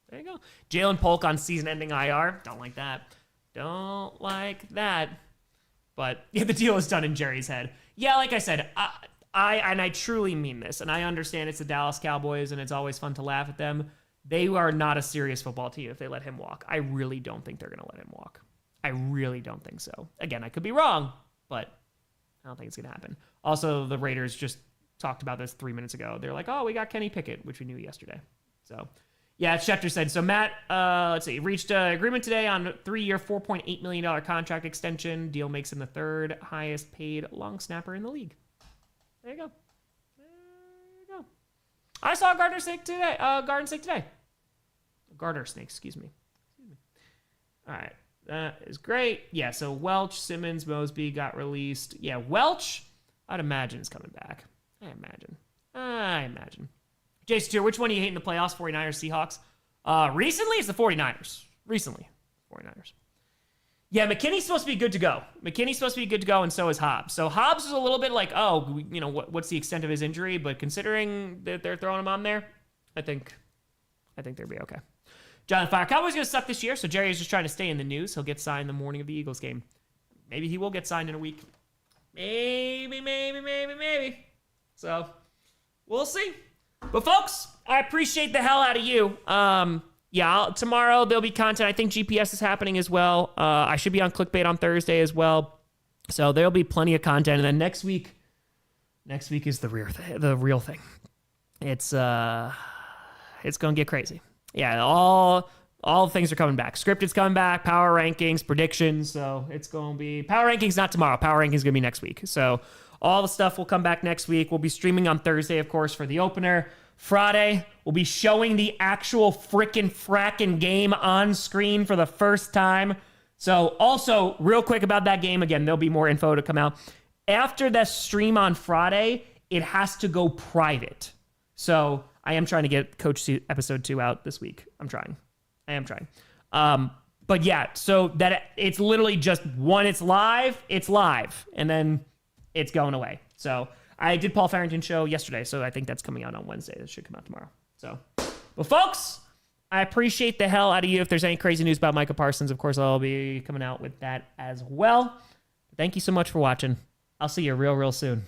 [SPEAKER 1] There you go. Jalen Polk on season-ending IR. Don't like that. But yeah, the deal is done in Jerry's head. Yeah, like I said, I truly mean this, and I understand it's the Dallas Cowboys, and it's always fun to laugh at them. They are not a serious football team if they let him walk. I really don't think they're going to let him walk. I really don't think so. Again, I could be wrong, but I don't think it's going to happen. Also, the Raiders just talked about this 3 minutes ago. They're like, oh, we got Kenny Pickett, which we knew yesterday. So, yeah, Schefter said, so Matt, let's see, reached an agreement today on a 3-year, $4.8 million contract extension. Deal makes him the third highest paid long snapper in the league. There you go. I saw Garden Snake today. Garter Snake, excuse me. All right. That is great. Yeah, so Welch, Simmons, Mosby got released. Yeah, Welch, I'd imagine is coming back. I imagine. Jason Tier, which one do you hate in the playoffs? 49ers, Seahawks? Recently, it's the 49ers. Yeah, McKinney's supposed to be good to go. And so is Hobbs. So Hobbs is a little bit like, oh, you know, what's the extent of his injury? But considering that they're throwing him on there, I think they'll be okay. Jonathan Fire, Cowboys going to suck this year, so Jerry is just trying to stay in the news. He'll get signed the morning of the Eagles game. Maybe he will get signed in a week. Maybe. So, we'll see. But folks, I appreciate the hell out of you. Tomorrow there'll be content. I think GPS is happening as well. I should be on Clickbait on Thursday as well. So there'll be plenty of content. And then next week is the real thing. It's going to get crazy. Yeah, all things are coming back. Scripted's coming back, power rankings, predictions. So it's going to be power rankings, not tomorrow. Power rankings is going to be next week. So all the stuff will come back next week. We'll be streaming on Thursday, of course, for the opener. Friday, we'll be showing the actual frackin' game on screen for the first time. So also, real quick about that game, again, there'll be more info to come out. After the stream on Friday, it has to go private. So I am trying to get Coach episode 2 out this week. I am trying. But yeah, so that it's literally just when it's live, and then it's going away. So I did Paul Farrington's show yesterday, so I think that's coming out on Wednesday. That should come out tomorrow. So, well, folks, I appreciate the hell out of you. If there's any crazy news about Micah Parsons, of course, I'll be coming out with that as well. Thank you so much for watching. I'll see you real soon,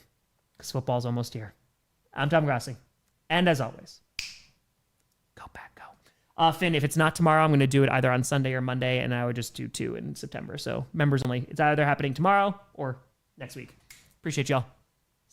[SPEAKER 1] because football's almost here. I'm Tom Grossi. And as always, go Pack, go. Finn, if it's not tomorrow, I'm going to do it either on Sunday or Monday, and I would just do 2 in September. So members only. It's either happening tomorrow or next week. Appreciate y'all.